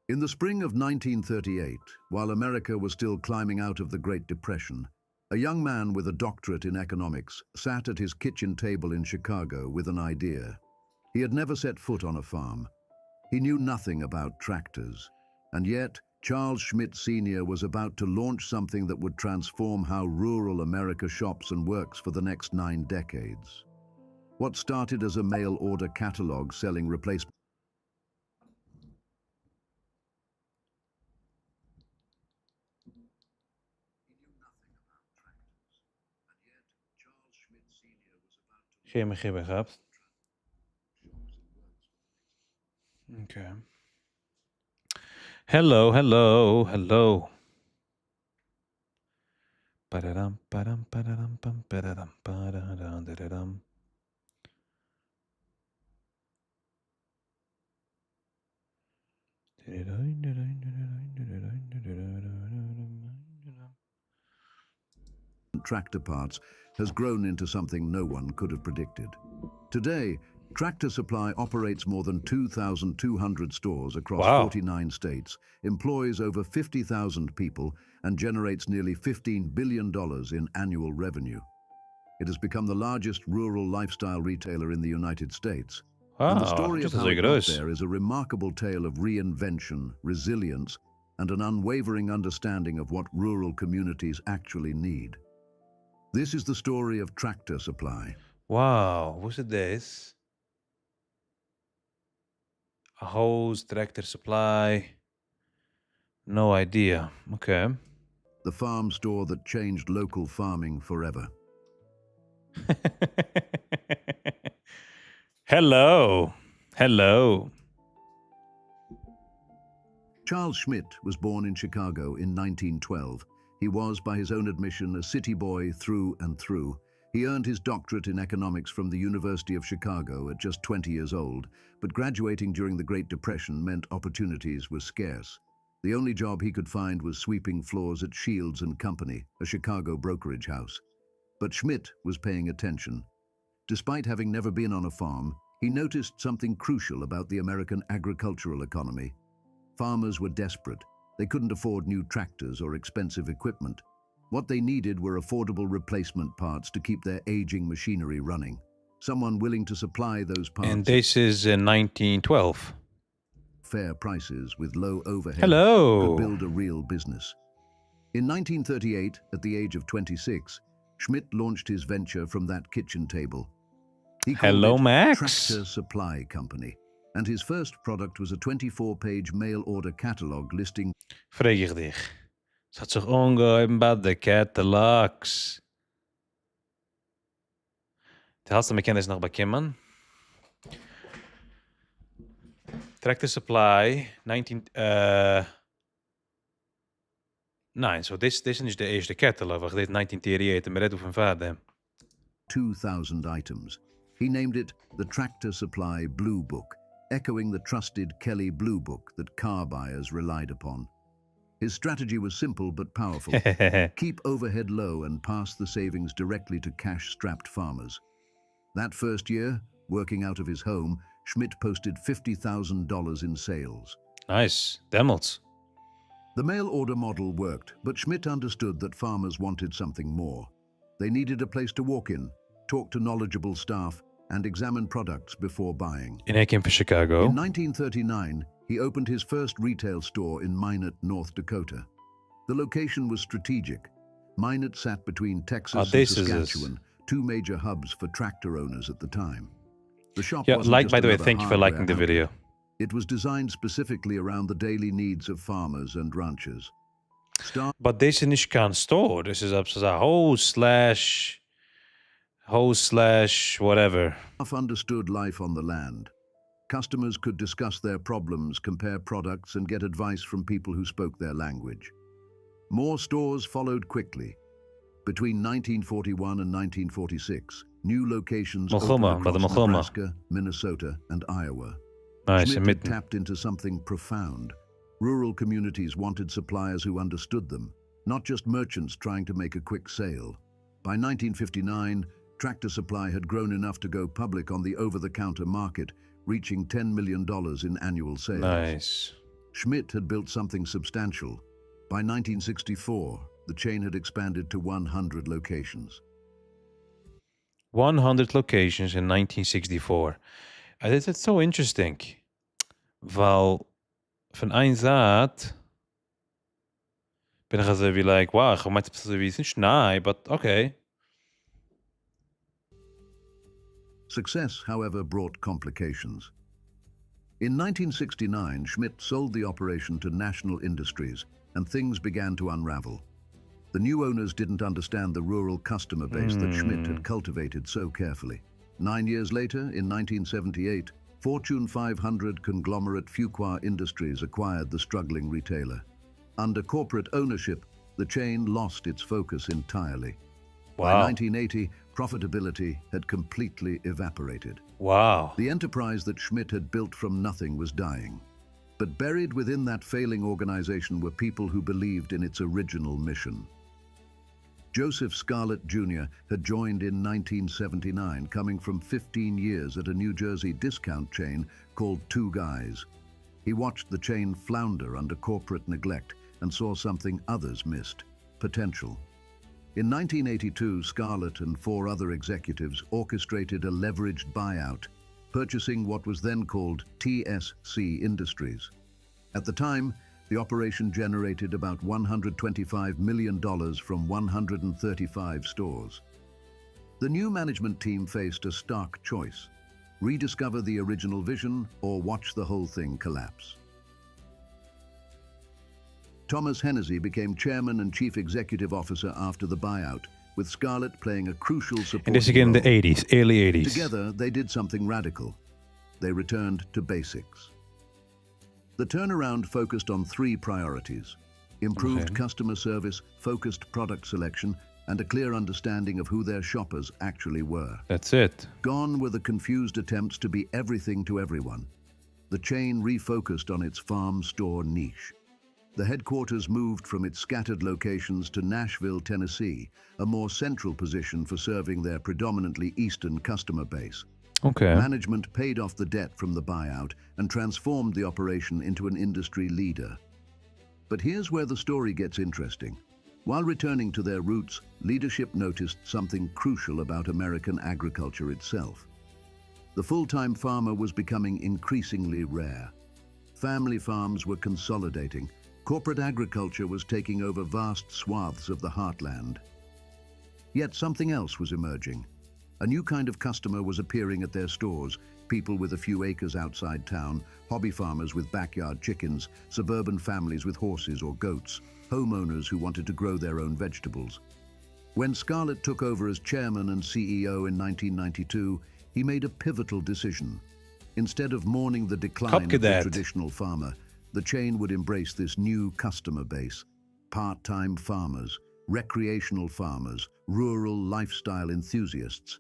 In the spring of 1938, while America was still climbing out of the Great Depression, a young man with a doctorate in economics sat at his kitchen table in Chicago with an idea. He had never set foot on a farm. He knew nothing about tractors, and yet Charles Schmidt Sr. was about to launch something that would transform how rural America shops and works for the next 9 decades. What started as a mail-order catalog selling replacement Geen begrip bij gehad. Oké. Hello, hello, hello. Padadam, padam, padadam, pam, padadam, padadam, dadadam. tractor parts has grown into something no one could have predicted. Today, Tractor Supply operates more than 2,200 stores across 49 states, employs over 50,000 people, and generates nearly $15 billion in annual revenue. It has become the largest rural lifestyle retailer in the United States. And the story of how it got there is a remarkable tale of reinvention, resilience, and an unwavering understanding of what rural communities actually need. This is the story of Tractor Supply. Wauw, hoe zit deze? A hose, Tractor Supply. No idea. Okay. The farm store that changed local farming forever. Hello. Hello. Charles Schmidt was born in Chicago in 1912. He was, by his own admission, a city boy through and through. He earned his doctorate in economics from the University of Chicago at just 20 years old, but graduating during the Great Depression meant opportunities were scarce. The only job he could find was sweeping floors at Shields and Company, a Chicago brokerage house. But Schmidt was paying attention. Despite having never been on a farm, he noticed something crucial about the American agricultural economy. Farmers were desperate. They couldn't afford new tractors or expensive equipment. What they needed were affordable replacement parts to keep their aging machinery running. Someone willing to supply those parts. And this is in 1912. Fair prices with low overhead Hello. could build a real business. In 1938, at the age of 26, Schmidt launched his venture from that kitchen table. He called it Max. Tractor Supply Company, and his first product was a 24-page mail-order catalog listing. Vreeg dich. Zat zich ongeheim bij de catalogs. De helft van mijn kennis nog bij Kimman. Tractor Supply, 9, so this is de eerste catalog. Dit 1938, maar dat hoeft een vader. 2,000 items. He named it the Tractor Supply Blue Book, echoing the trusted Kelly Blue Book that car buyers relied upon. His strategy was simple but powerful. Keep overhead low and pass the savings directly to cash-strapped farmers. That first year, working out of his home, Schmidt posted $50,000 in sales. Nice. Demmels. The mail-order model worked, but Schmidt understood that farmers wanted something more. They needed a place to walk in, talk to knowledgeable staff, and examine products before buying. En hij came from Chicago. In 1939, he opened his first retail store in Minot, North Dakota. The location was strategic. Minot sat between Texas and Saskatchewan, two major hubs for tractor owners at the time. The shop wasn't just by the way, another thank you for liking the video. It was designed specifically around the daily needs of farmers and ranchers. But deze is geen store. This is a whatever. Staff understood life on the land. Customers could discuss their problems, compare products, and get advice from people who spoke their language. More stores followed quickly. Between 1941 and 1946, new locations opened across Nebraska, Minnesota, and Iowa. Schmidt had tapped into something profound. Rural communities wanted suppliers who understood them, not just merchants trying to make a quick sale. By 1959, Tractor Supply had grown enough to go public on the over-the-counter market, reaching $10 million in annual sales. Nice. Schmidt had built something substantial. By 1964, the chain had expanded to 100 locations. 100 locations in 1964. This is so interesting. Weil von ein Saat bin ich also wie like, wow, ich meinte wie es nicht nahe, but okay. Success, however, brought complications. In 1969, Schmidt sold the operation to National Industries, and things began to unravel. The new owners didn't understand the rural customer base that Schmidt had cultivated so carefully. 9 years later, in 1978, Fortune 500 conglomerate Fuqua Industries acquired the struggling retailer. Under corporate ownership, the chain lost its focus entirely. By 1980, profitability had completely evaporated. Wow. The enterprise that Schmidt had built from nothing was dying. But buried within that failing organization were people who believed in its original mission. Joseph Scarlett Jr. had joined in 1979, coming from 15 years at a New Jersey discount chain called Two Guys. He watched the chain flounder under corporate neglect and saw something others missed: potential. In 1982, Scarlett and 4 other executives orchestrated a leveraged buyout, purchasing what was then called TSC Industries. At the time, the operation generated about $125 million from 135 stores. The new management team faced a stark choice: rediscover the original vision or watch the whole thing collapse. Thomas Hennessy became chairman and chief executive officer after the buyout, with Scarlett playing a crucial supporting And this again in the role. 80s, early 80s. Together, they did something radical. They returned to basics. The turnaround focused on 3 priorities: improved customer service, focused product selection, and a clear understanding of who their shoppers actually were. That's it. Gone were the confused attempts to be everything to everyone. The chain refocused on its farm store niche. The headquarters moved from its scattered locations to Nashville, Tennessee, a more central position for serving their predominantly Eastern customer base. Okay. Management paid off the debt from the buyout and transformed the operation into an industry leader. But here's where the story gets interesting. While returning to their roots, leadership noticed something crucial about American agriculture itself. The full-time farmer was becoming increasingly rare. Family farms were consolidating. Corporate agriculture was taking over vast swaths of the heartland. Yet something else was emerging. A new kind of customer was appearing at their stores: people with a few acres outside town, hobby farmers with backyard chickens, suburban families with horses or goats, homeowners who wanted to grow their own vegetables. When Scarlett took over as chairman and CEO in 1992, he made a pivotal decision. Instead of mourning the decline of the traditional farmer, the chain would embrace this new customer base: part-time farmers, recreational farmers, rural lifestyle enthusiasts.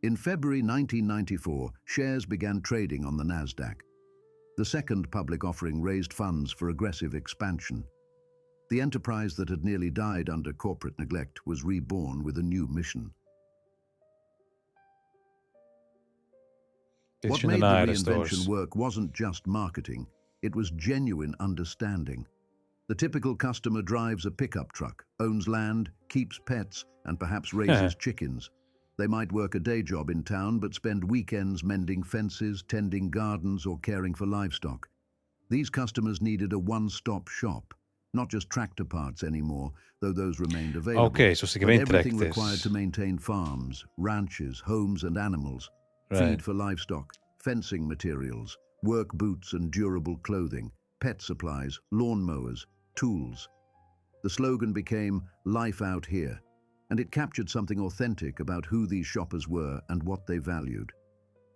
In February 1994, shares began trading on the NASDAQ. The second public offering raised funds for aggressive expansion. The enterprise that had nearly died under corporate neglect was reborn with a new mission. What made the reinvention work wasn't just marketing, it was genuine understanding. The typical customer drives a pickup truck, owns land, keeps pets, and perhaps raises chickens. They might work a day job in town but spend weekends mending fences, tending gardens, or caring for livestock. These customers needed a one-stop shop, not just tractor parts anymore, though those remained available. Okay, so but everything required to maintain farms, ranches, homes, and animals, feed for livestock, fencing materials, work boots and durable clothing, pet supplies, lawn mowers, tools. The slogan became "Life Out Here," and it captured something authentic about who these shoppers were and what they valued.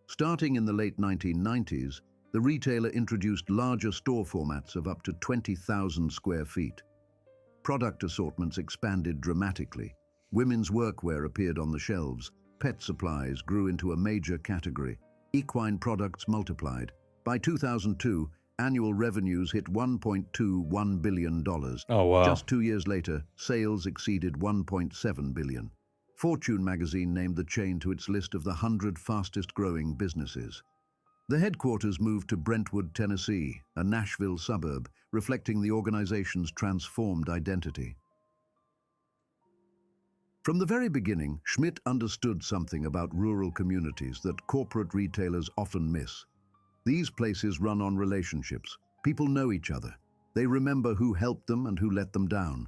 Starting in the late 1990s, the retailer introduced larger store formats of up to 20,000 square feet. Product assortments expanded dramatically. Women's workwear appeared on the shelves. Pet supplies grew into a major category. Equine products multiplied. By 2002, annual revenues hit $1.21 billion. Oh, wow. Just 2 years later, sales exceeded $1.7 billion. Fortune magazine named the chain to its list of the 100 fastest-growing businesses. The headquarters moved to Brentwood, Tennessee, a Nashville suburb, reflecting the organization's transformed identity. From the very beginning, Schmidt understood something about rural communities that corporate retailers often miss. These places run on relationships. People know each other. They remember who helped them and who let them down.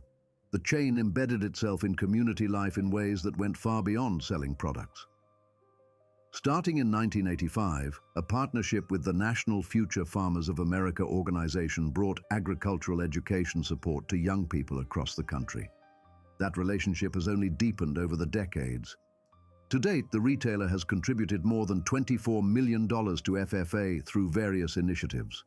The chain embedded itself in community life in ways that went far beyond selling products. Starting in 1985, a partnership with the National Future Farmers of America organization brought agricultural education support to young people across the country. That relationship has only deepened over the decades. To date, the retailer has contributed more than $24 million to FFA through various initiatives.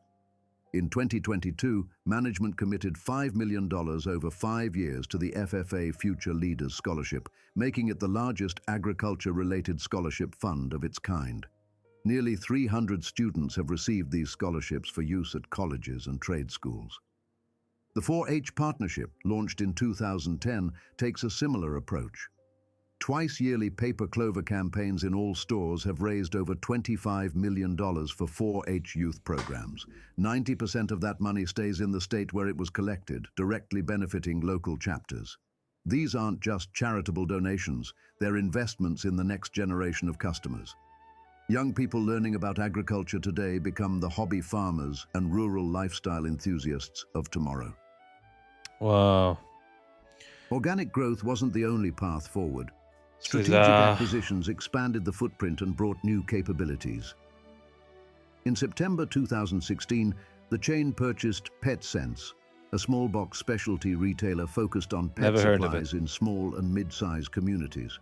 In 2022, management committed $5 million over 5 years to the FFA Future Leaders Scholarship, making it the largest agriculture-related scholarship fund of its kind. Nearly 300 students have received these scholarships for use at colleges and trade schools. The 4-H Partnership, launched in 2010, takes a similar approach. Twice-yearly paper clover campaigns in all stores have raised over $25 million for 4-H youth programs. 90% of that money stays in the state where it was collected, directly benefiting local chapters. These aren't just charitable donations, they're investments in the next generation of customers. Young people learning about agriculture today become the hobby farmers and rural lifestyle enthusiasts of tomorrow. Wow. Organic growth wasn't the only path forward. Strategic Scusa. acquisitions expanded the footprint and brought new capabilities. In September 2016, the chain purchased PetSense, a small box specialty retailer focused on pet Never heard of supplies in small and mid-sized communities.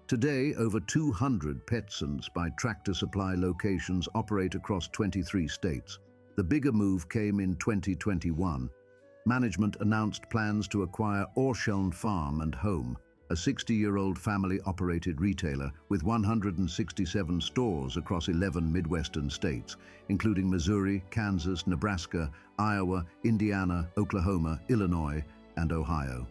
Today, over 200 PetSense by Tractor Supply locations operate across 23 states. The bigger move came in 2021. Management announced plans to acquire Orscheln Farm and Home, a 60-year-old family-operated retailer with 167 stores across 11 Midwestern states, including Missouri, Kansas, Nebraska, Iowa, Indiana, Oklahoma, Illinois, and Ohio.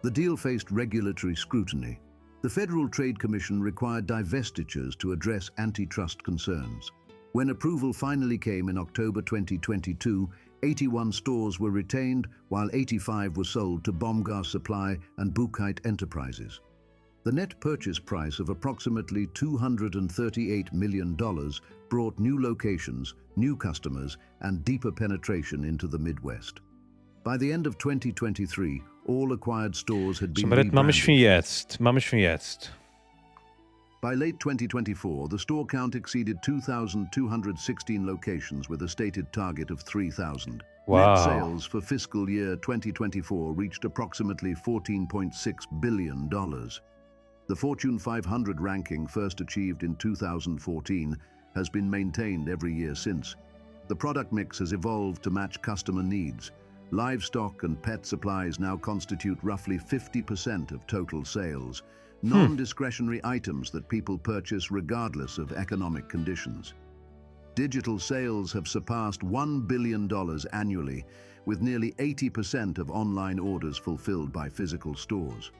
The deal faced regulatory scrutiny. The Federal Trade Commission required divestitures to address antitrust concerns. When approval finally came in October 2022, 81 stores were retained, while 85 were sold to Baumgar Supply and Buc-ee Enterprises. The net purchase price of approximately $238 million brought new locations, new customers, and deeper penetration into the Midwest. By the end of 2023, all acquired stores had been Mamy rebranded. schon jetzt. By late 2024, the store count exceeded 2,216 locations with a stated target of 3,000. Wow. Net sales for fiscal year 2024 reached approximately $14.6 billion. The Fortune 500 ranking, first achieved in 2014, has been maintained every year since. The product mix has evolved to match customer needs. Livestock and pet supplies now constitute roughly 50% of total sales. Non-discretionary items that people purchase regardless of economic conditions. Digital sales have surpassed $1 billion annually, with nearly 80% of online orders fulfilled by physical stores.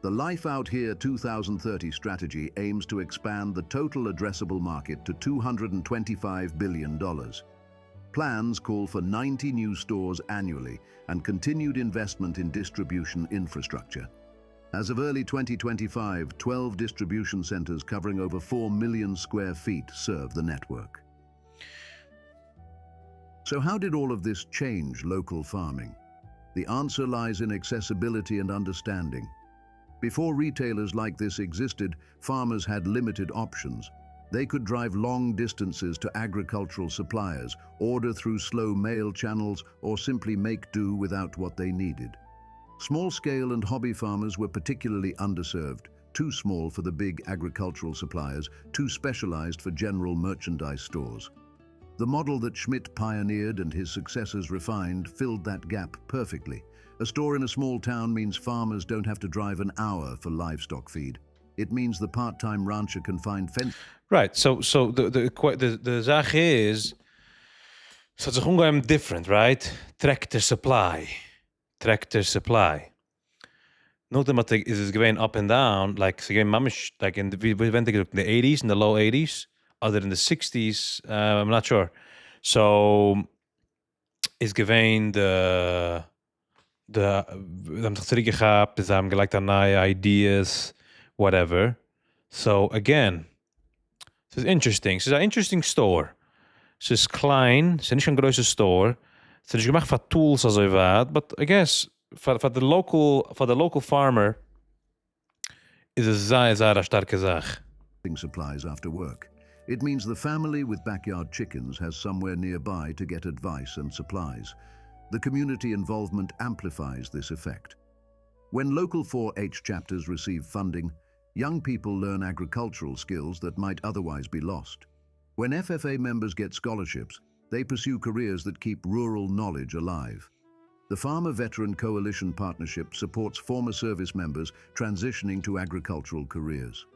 The Life Out Here 2030 strategy aims to expand the total addressable market to $225 billion. Plans call for 90 new stores annually and continued investment in distribution infrastructure. As of early 2025, 12 distribution centers covering over 4 million square feet serve the network. So how did all of this change local farming? The answer lies in accessibility and understanding. Before retailers like this existed, farmers had limited options. They could drive long distances to agricultural suppliers, order through slow mail channels, or simply make do without what they needed. Small-scale and hobby farmers were particularly underserved, too small for the big agricultural suppliers, too specialized for general merchandise stores. The model that Schmidt pioneered and his successors refined filled that gap perfectly. A store in a small town means farmers don't have to drive an hour for livestock feed. It means the part-time rancher can find fence. Right. So the zaak is, so it's gewoon different, right? Tractor supply. Not that is going up and down, like so again, mamish, like we went in the 80s, in the low 80s, other in the 60s, I'm not sure. So is given the them teruggegapt, is I'm like ideas, whatever. So again, it's interesting. It's an interesting store. Ze is klein, ze is niet een grote store. Ze is gemaakt van tools als je wat, but I guess for the local farmer is een zeer sterke zaak. Supplies after work. It means the family with backyard chickens has somewhere nearby to get advice and supplies. The community involvement amplifies this effect. When local 4-H chapters receive funding, young people learn agricultural skills that might otherwise be lost. When FFA members get scholarships, they pursue careers that keep rural knowledge alive. The Farmer Veteran Coalition Partnership supports former service members transitioning to agricultural careers.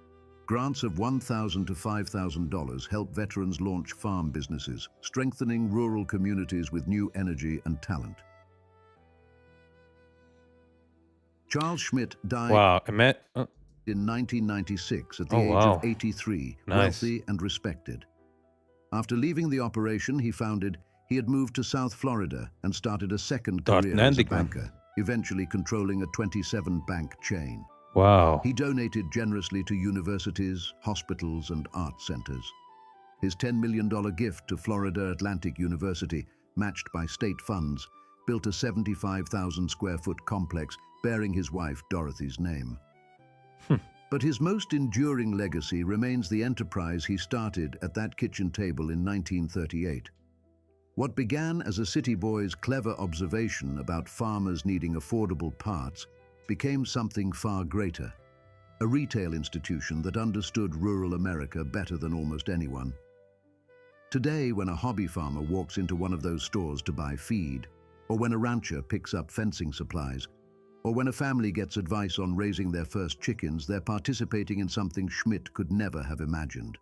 Grants of $1,000 to $5,000 help veterans launch farm businesses, strengthening rural communities with new energy and talent. Charles Schmidt died in 1996 at the age of 83, wealthy and respected. After leaving the operation he had moved to South Florida and started a second career as a banker, eventually controlling a 27-bank chain. Wow. He donated generously to universities, hospitals, and art centers. His $10 million gift to Florida Atlantic University, matched by state funds, built a 75,000-square-foot complex bearing his wife Dorothy's name. But his most enduring legacy remains the enterprise he started at that kitchen table in 1938. What began as a city boy's clever observation about farmers needing affordable parts became something far greater, a retail institution that understood rural America better than almost anyone. Today, when a hobby farmer walks into one of those stores to buy feed, or when a rancher picks up fencing supplies, or when a family gets advice on raising their first chickens, they're participating in something Schmidt could never have imagined.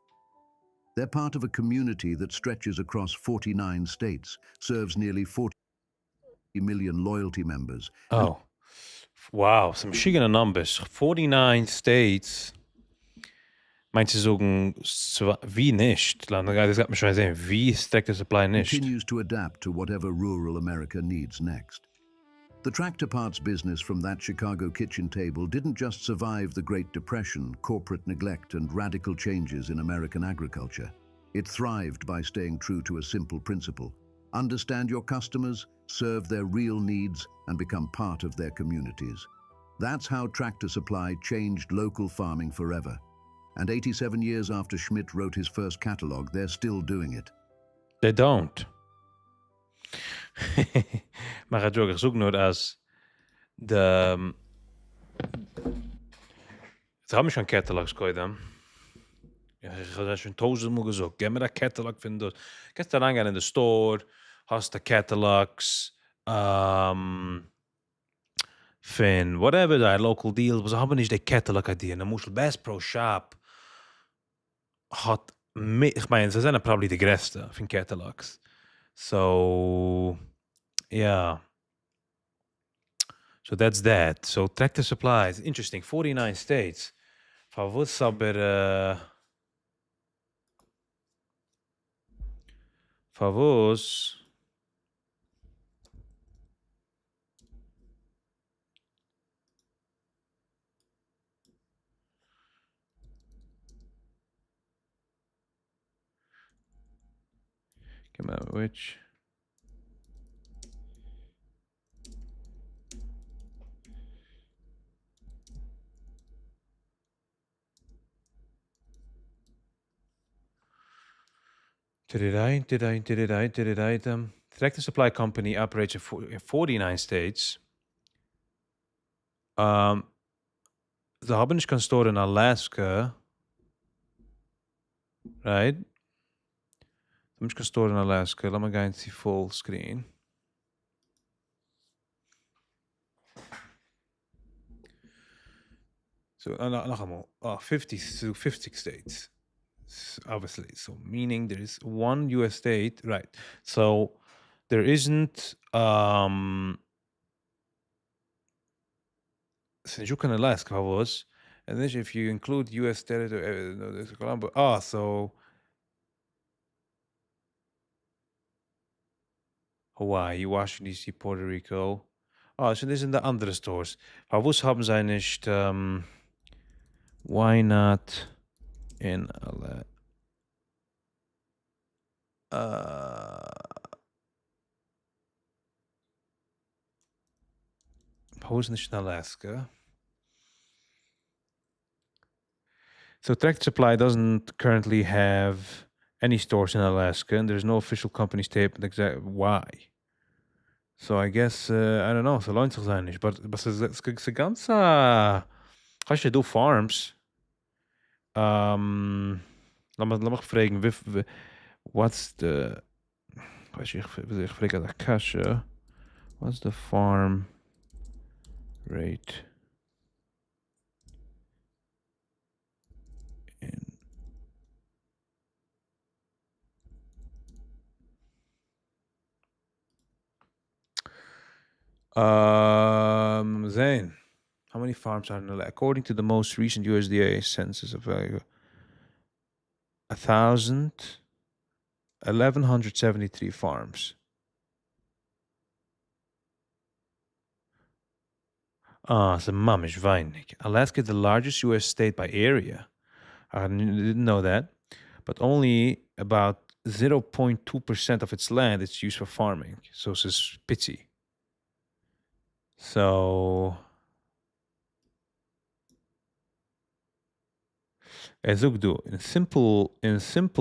They're part of a community that stretches across 49 states, serves nearly 40 million loyalty members. Oh, wow, some Michigan numbers. 49 states. Meint sie sagen, wie nicht? Das hat mich schon gesehen. Wie ist Tractor Supply nicht? Continues to adapt to whatever rural America needs next. The tractor parts business from that Chicago kitchen table didn't just survive the Great Depression, corporate neglect, and radical changes in American agriculture. It thrived by staying true to a simple principle: understand your customers, serve their real needs, and become part of their communities. That's how Tractor Supply changed local farming forever. And 87 years after Schmidt wrote his first catalog, they're still doing it. They don't. Maar ik zoek nur als de... Ze hebben schon catalogs gehoord. Ja, ik heb schon 1000-mal gesucht. Gib mir dat catalog von das. Kannst da reingehen in the store, hast the catalogs, von whatever, die local deals, aber sie haben nicht die catalog idee. Und dann musst du Bass Pro Shop hat, ich meine, sie sind probably die größte von catalogs. So, yeah. So that's that. So Tractor Supplies, interesting. 49 states. Van wat aber van was come on, which Tractor Supply Company operates in 49 states. Ze hebben nicht kein store in Alaska, right? Ze hebben nicht kein store in Alaska. Laat me gaan see full screen. So, nog eenmaal. 50 states. Obviously. So, meaning there is one US state, right? So, there isn't, since you can Alaska was, and then if you include US territory, there's Columbia. So Hawaii, Washington D.C., Puerto Rico. So das sind die andere Stores. Warum haben sie nicht, why not in Alaska? Warum ist nicht in Alaska? So Tractor Supply doesn't currently have any stores in Alaska, and there's no official company statement exactly why. So I guess, I don't know, so lohnt sich sein nicht. But it's ganz, kannst du do farms. Lass mich fragen, what's the, ich frage der Kasche, what's the farm rate in Zane, how many farms are in Alaska? According to the most recent USDA census of 1,173 farms. So mamish weinig. Alaska is the largest US state by area. I didn't know that. But only about 0.2% of its land is used for farming. So it's pity. So, as do in simple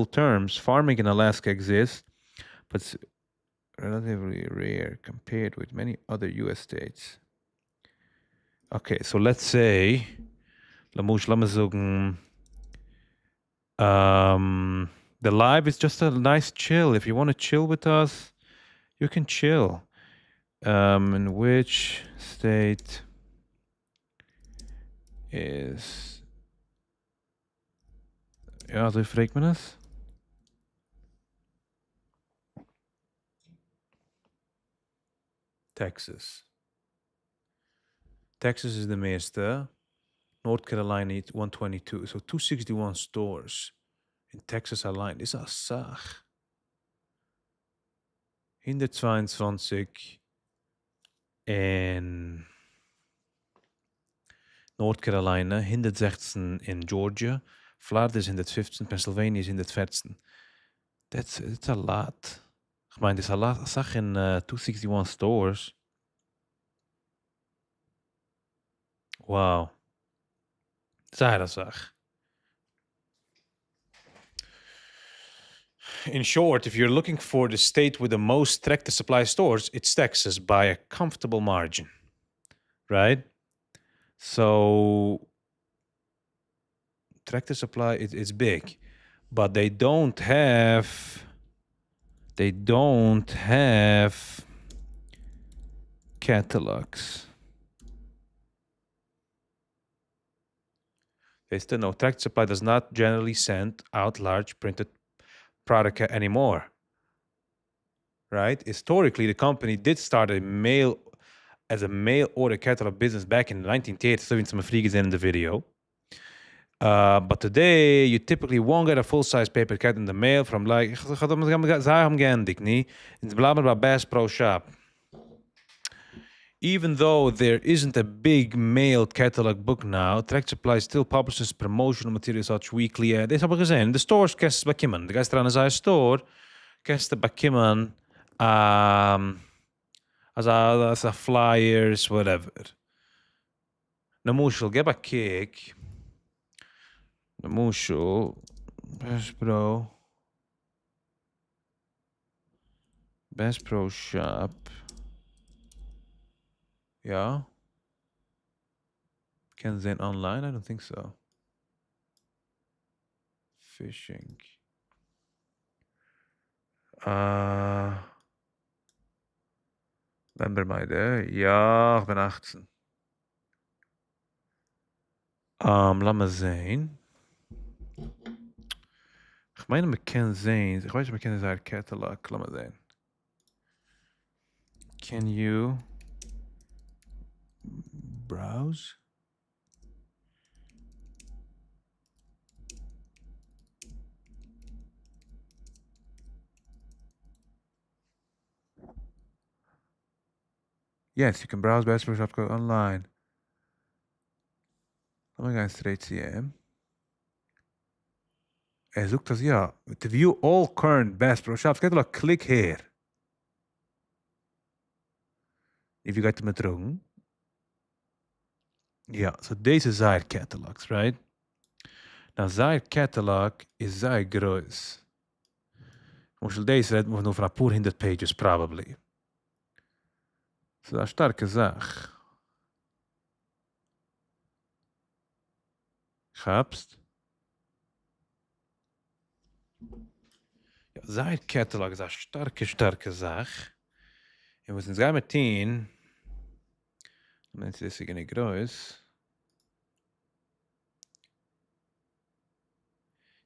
terms, farming in Alaska exists, but it's relatively rare compared with many other U.S. states. Okay, so let's say, the live is just a nice chill. If you want to chill with us, you can chill. In which state is... Ja, so fragt man das? Texas. Texas is the meeste. North Carolina 122. So 261 stores in Texas allein. Das ist eine Sache. 122 in North Carolina, 116 in Georgia, Florida is 115, Pennsylvania is 114. It's a lot. Ich meine, das ist eine Sache in 261 stores. Wow. Sehr Sache. In short, if you're looking for the state with the most Tractor Supply stores, it's Texas by a comfortable margin, right? So Tractor Supply, it's big, but they don't have catalogs. They still know Tractor Supply does not generally send out large printed product anymore, right? Historically, the company did start as a mail order catalog business back in the 1980s, so some freaks in the video. But today, you typically won't get a full-size paper cat in the mail from like, it's blah, blah, blah, Bass Pro Shop. Even though there isn't a big mailed catalog book now, Tractor Supply still publishes promotional materials such weekly. Dit hebben we gezien. De stores kerst bij Kimmen. De guys aan zijn store kerst bij Kimmen. As a flyers, whatever. Namushel, get a cake. Namushel, Bass Pro. Bass Pro Shop. Ja. Can they online? I don't think so. Fishing. Ben ben meide. Ja, ich bin 18. Lass mal sehen. Ich meine, man kann sehen. Ich weiß, man kann sein Catalog. Lass mal sehen. Can you browse? Yes, you can browse Bass Pro Shop Code online. Lass mal ganz straight sehen. Zoekt das ja. To view all current Bass Pro Shops, Catalog, click here. If you got to metrogen. Ja, so deze zijn catalogs, right? Nou, zijn catalog is zeer groot. Moest deze redden we nog van een paar 100 pages, probably. So, dat is starke zaak. Gabst? Ja, zijn catalog is een starke zaak. En we zijn met 10. Mensen is zich niet groot.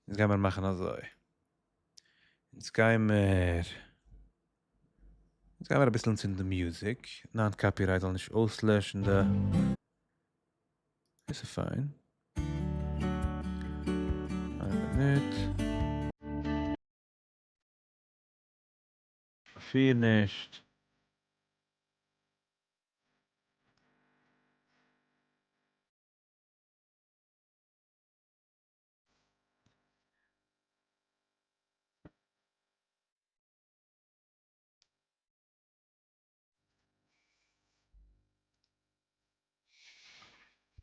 Jetzt gehen wir machen also. Jetzt gehen wir ein bisschen in the music. Non-copyright soll nicht auslöschen. Ist fein. Eine Minute. Finished.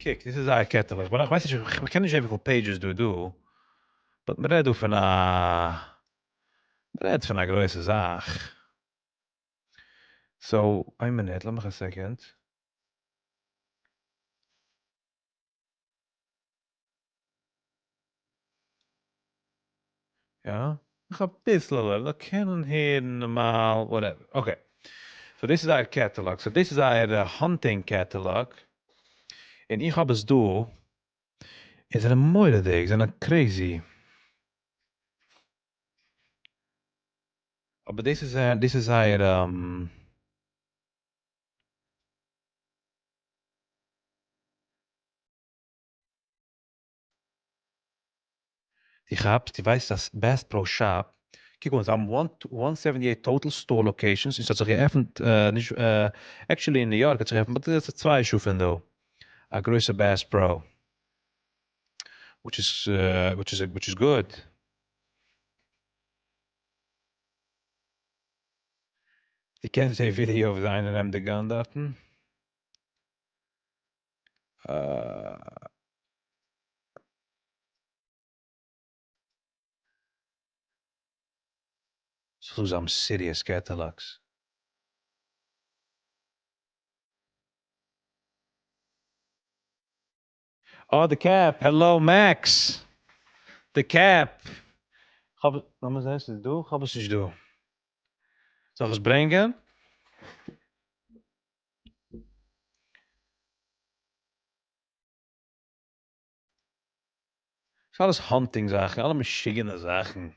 Kijk, this is our catalog. Maar ik weet niet, we kennen even veel pages do. But we redden van een grote zaak. So, een minuut, laat me een second. Ja, ik ga een beetje, we kennen hier normaal, whatever. Okay. So this is our catalog. So this is our hunting catalog. En ik heb het door. Is een mooie ding, is een crazy. Aber this is our die weiß das Bass Pro Shop. Kijk eens, I'm 178 total store locations. Is dat zich even, niet, actually in New York, het zich even, maar dat is 2 schufen though. A große Bass Pro. Which is good. Die kent zijn video van zijn en hem de gun daten. So some serious catalogs. Oh, the cap. Hello, Max. The cap. Laat me eens doen. Ga eens doen. Zal ik eens brengen? Is alles hunting zaken, alle machine zaken.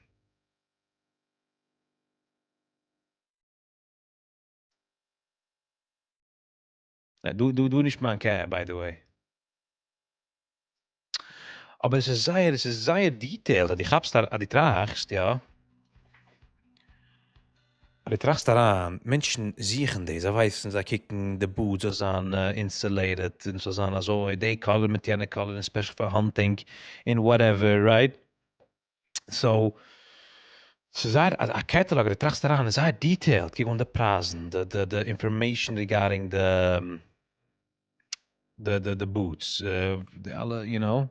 Nee, doe nicht mal ein Cap, by the way. Aber es ist sehr detailed. Die gab's da, die tragst, ja. Die tragst daran, Menschen sehen das, sie wissen, sie kicken the boots, so an insulated, und so an, also, they color mit jene color, especially for hunting, in whatever, right? So, a catalog, die tragst daran, is sehr detailed. Kijk, on the prazen, the information regarding the boots, the alle, you know.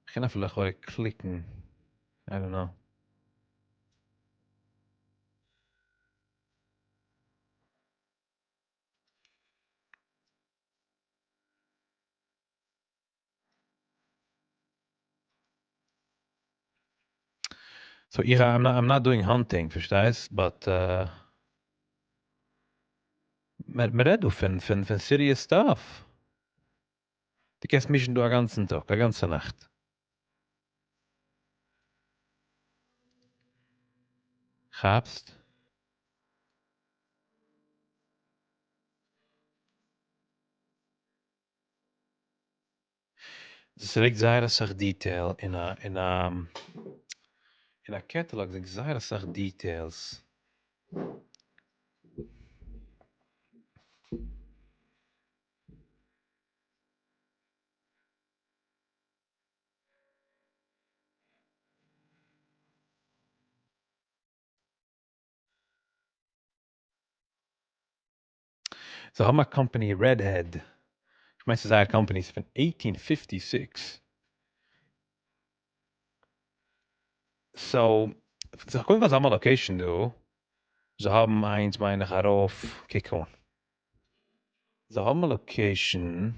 Ik ga even gewoon klikken. I don't know. So Ira, I'm not doing hunting, verstehst? But mer redu fin serious stuff. Du kannst mischen du a ganzen Tag, a ganze Nacht. Gabst? Das liegt sehr sach detail in a catalog, liegt sehr sach details. So haben wir company Redhead. Ich meine, es ist company von 1856. So, guck was haben wir location do. Sie haben eins meine herauf, kick on. Sie haben location.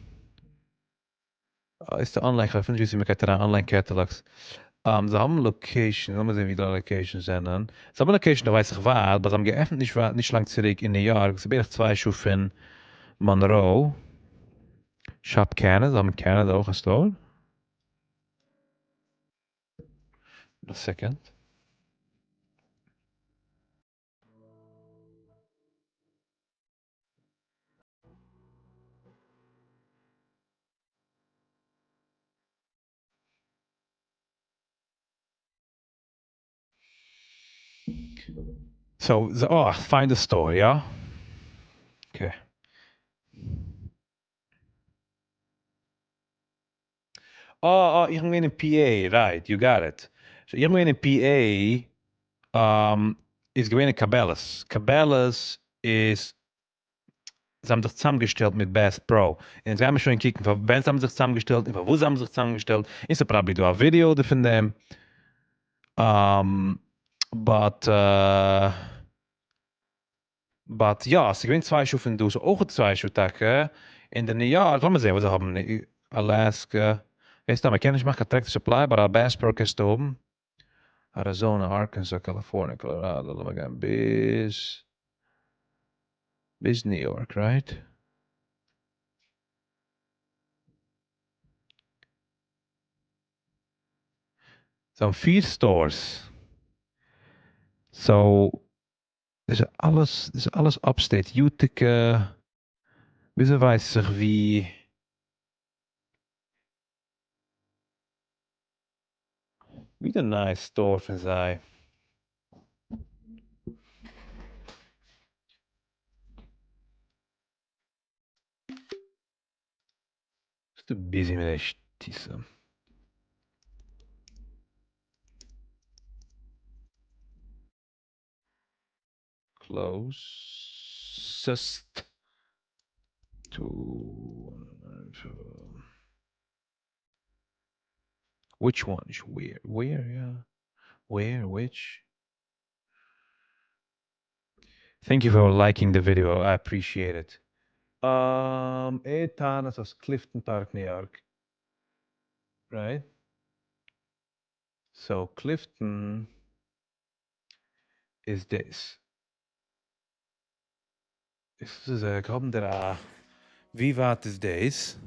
Ist der online, ich finde, wie mir gerade online catalogs. Sie haben location, lassen wir sehen, wie die locations sind dann. Sie haben location, da weiß ich war, aber sie haben geöffnet nicht lang zurück in New York. Sie haben 2 Schuhe in Monroe. Shop Canada, sie haben in Canada auch gestohlen. A second. So, find the store, ja? Okay. Irgendwo in PA, right, you got it. So, irgendwo in PA ist gewesen Cabela's. Cabela's ist, sie haben sich zusammengestellt mit Bass Pro. Und jetzt haben wir schon kicken, von wann haben sie sich zusammengestellt, von wo haben sie sich zusammengestellt. Ist probably do a video von dem. But ja, sie gewinnen 2 Schuhe du, so auch 2 Schuhe Tage. In den Jahr, lass mal sehen, was sie haben. Alaska. Weißt du, man kann nicht machen Tractor Supply, aber Bass Pro ist da oben. Arizona, Arkansas, California, Colorado, lass mal gehen bis New York, right? So 4 Stores. So, das ist alles Upstate. Utica, wieso weiß ich wie der nice Store von sei. Bist du busy mit der Stisse? Closest to which one is where, yeah, which. Thank you for liking the video, I appreciate it. Etanas aus Clifton Park, New York, right? So Clifton is this. This is a glauben der wie weit is this?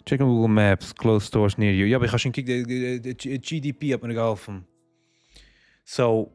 Check on Google Maps, close stores near you. Ja, aber ich habe schon gekickt, the GDP hat mir geholfen. So,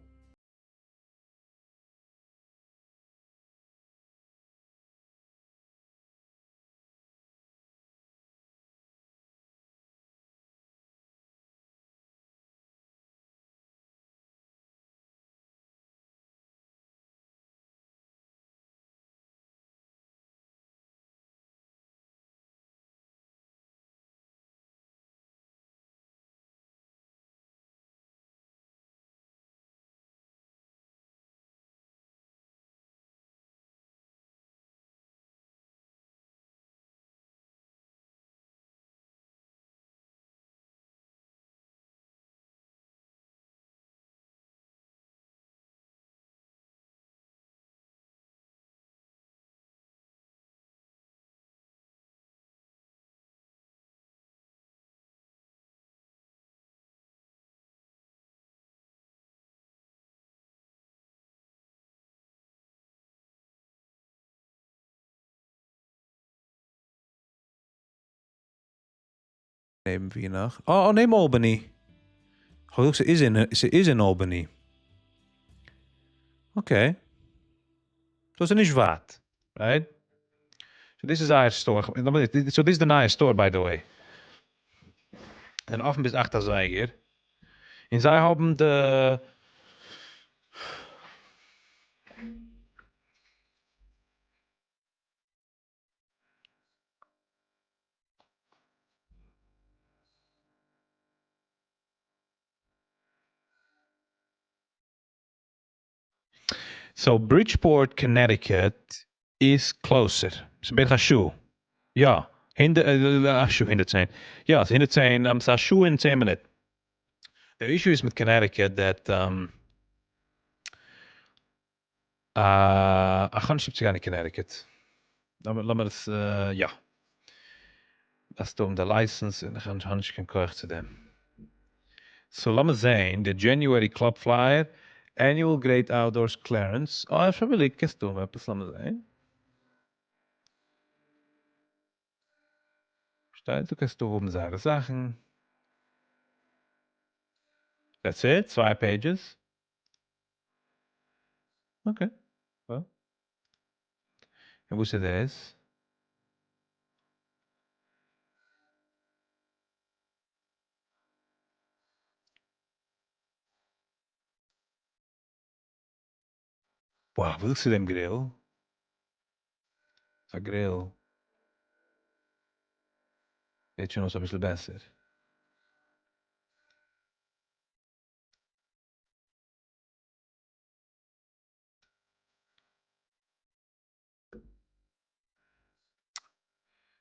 Nehmen wir noch. Oh, neem Albany. Geloof, ze is in Albany. Okay. So ze niet waard, right? So this is our store. So this is the nice store, by the way. En offen bis 8 sei hier. En zij hebben de... So Bridgeport, Connecticut is closer. It's a bit of shoe. Ja. Shoe in het zijn. Ja, het in het zijn. Sa shoe in 10 minutes. The issue is with Connecticut that I can't ship to Connecticut. Laat me dat, ja. Dat is om de license en dan gaan je kan krijgen te them. So laat me zijn, de January Club Flyer, Annual Great Outdoors Clearance. Oh, dat wil ik eens doen, dus laat me zijn. Staat ook eens oben seine Sachen. That's it, 2 pages. Okay. Well. En hoe zit het? Wow, wil ze dem grill? Een grill. Weet je nog zo een beetje beter?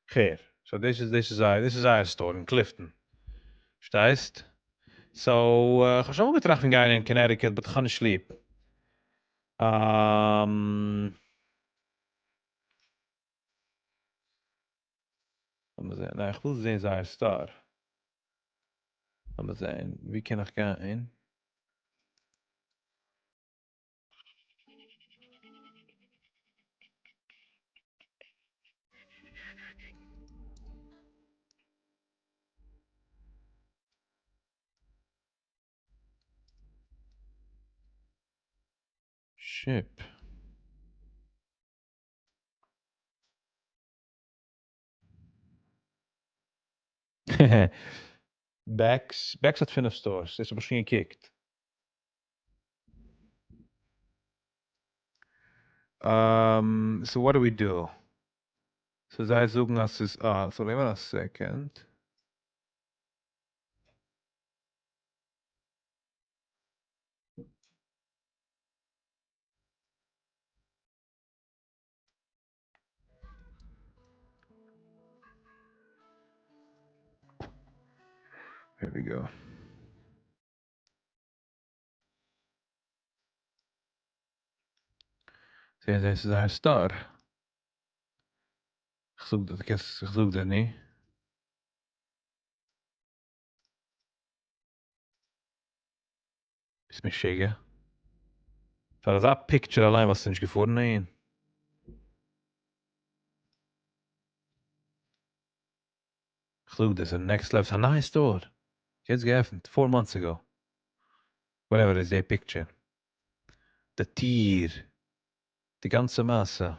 Geer. So this is our store in Clifton. Steist? So, ga zo getracht van gaan in Connecticut, but gaan sleep. Laat me zeggen, nou, ik wil zien zijn star. Laat me zeggen, wie kan nog gaan? Ship. Backs at Finn of Stores. Is er misschien gekikt. So what do we do? So zij zoeken als is... so wait a second. Here we go. Deze is haar star. Ik zoek dat niet. Is me shaken. So dat picture alleen was niet gevonden in. Look, there's a next level. It's a nice store. It's geöffnet 4 months ago. Whatever it is, they picture. The tier. Die ganze Masse.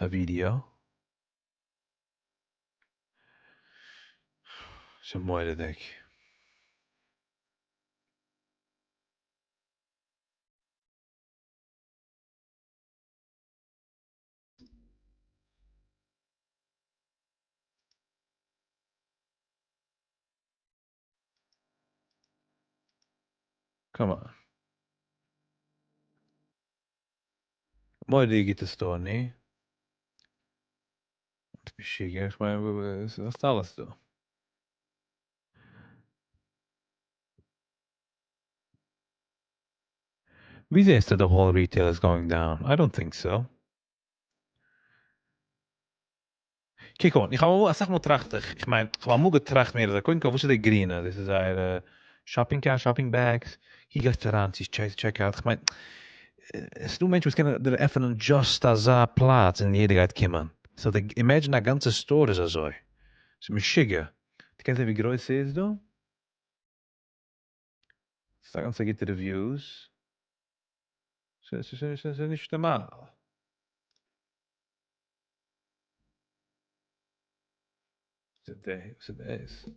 A video. Zo mooi dat ik. Come on. Mooi digite store, nee? Beschikbaar, maar dat is alles zo. Wie zegt dat the whole retail is going down? I don't think so. Kijk gewoon, ik ga wel, zeg maar trachtig. Ik mijn, gewoon moet getracht meer. Dat kon ik over de green. Dit is shopping bags. Hier gaat er aan, check out. Ik mijn, Es du Mensch, was können der öffnen just as a Platz in jeder geht kommen. So, imagine a ganze Store ist so. So, mir schicke. Du kennst ja, wie groß sie ist, du? Sag uns, da gibt Reviews. So nicht normal. Was ist das?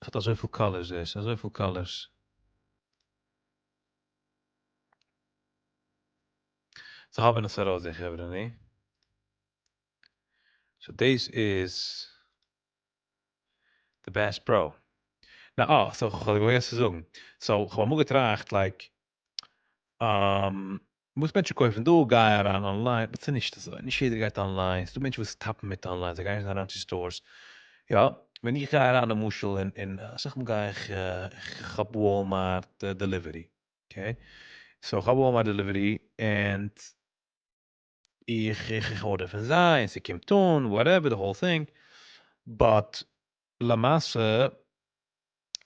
Es hat so viel Colors, das. So viel Colors. So haben wir das heraus, ich habe nicht. So this is the Bass Pro. Now, so ich erst sagen. So, ich habe mir getracht, like, muss Menschen kaufen, du geh ran online, aber es ist nicht so. Nicht jeder geht online. Du Menschen, was tappen mit online, sie gehen ran zu Stores. Ja, wenn ich gehe ran eine Muschel sag mal, ich hab Walmart Delivery. Okay? So, ich hab Walmart Delivery and ich order von sein, sie kommt tun, whatever, the whole thing. But La Masse,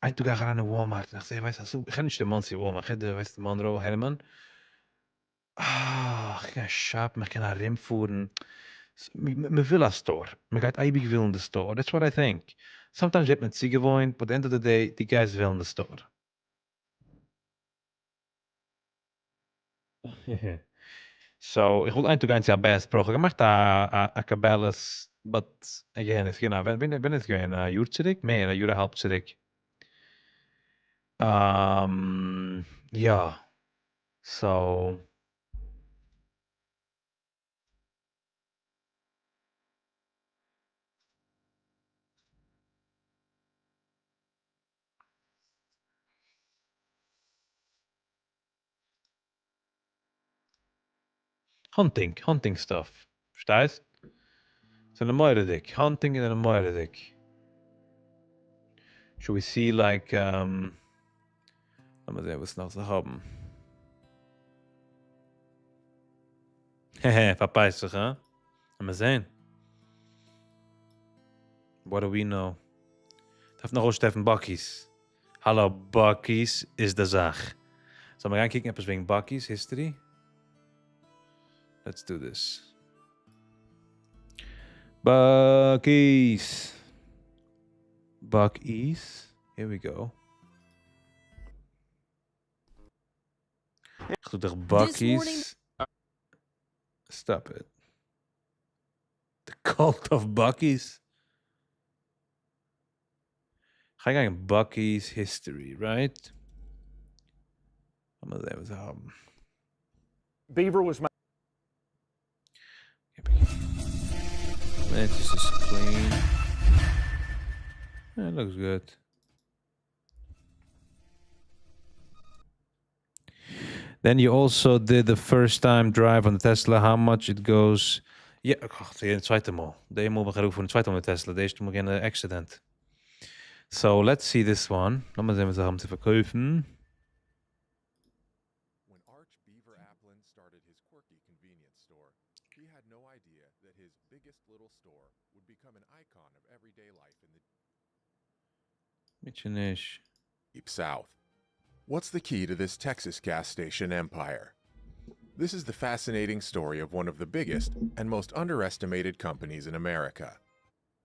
ein Tag ran in Walmart, ich sag, weißt du, ich kann nicht der Mann sie Walmart, ich hätte, weißt du, Monroe, Hermann. Ich kann shoppen, ich kann rumfahren. Me will a store. Me gaat eibig will in the store. That's what I think. Sometimes you have met sie gewohnt, but at the end of the day, die guys will in the store. So, ich will ein Tag ja Bass Pro. Ich mach da a Cabela's, but again, it's, wenn es gehen, a Jahr zurück, mehr, a Jahr halb zurück. Ja. So, hunting stuff. Verstehst? So eine Meure dick. Hunting and a Meure dick. Should we see like, lass mal sehen, was noch so haben. Hehe, verpeißt sich, huh? Lass mal sehen. What do we know? Darf noch Steffen Buc-ee's. Hallo, Buc-ee's is de Sach. So, wir gaan kijken etwas wegen Buc-ee's history. Let's do this. Buc-ee's. Buc-ee's. Here we go. Ik doe toch Buc-ee's. Stop it. The cult of Buc-ee's. Ga ik kijken Buc-ee's history, right? Wat moeten we hebben? Beaver was my This is clean. Yeah, it looks good. Then you also did the first time drive on the Tesla, how much it goes. Ja, de tweede Mal. De Mal begon voor een tweede Mal mit Tesla. De eerste Mal geen accident. So let's see this one. Lass mal sehen, was wir haben zu verkaufen. When Arch Beaver Applin started his quirky convenience store, he had no idea that his biggest little store would become an icon of everyday life in the Mitchenish. deep south. What's the key to this Texas gas station empire? This is the fascinating story of one of the biggest and most underestimated companies in America.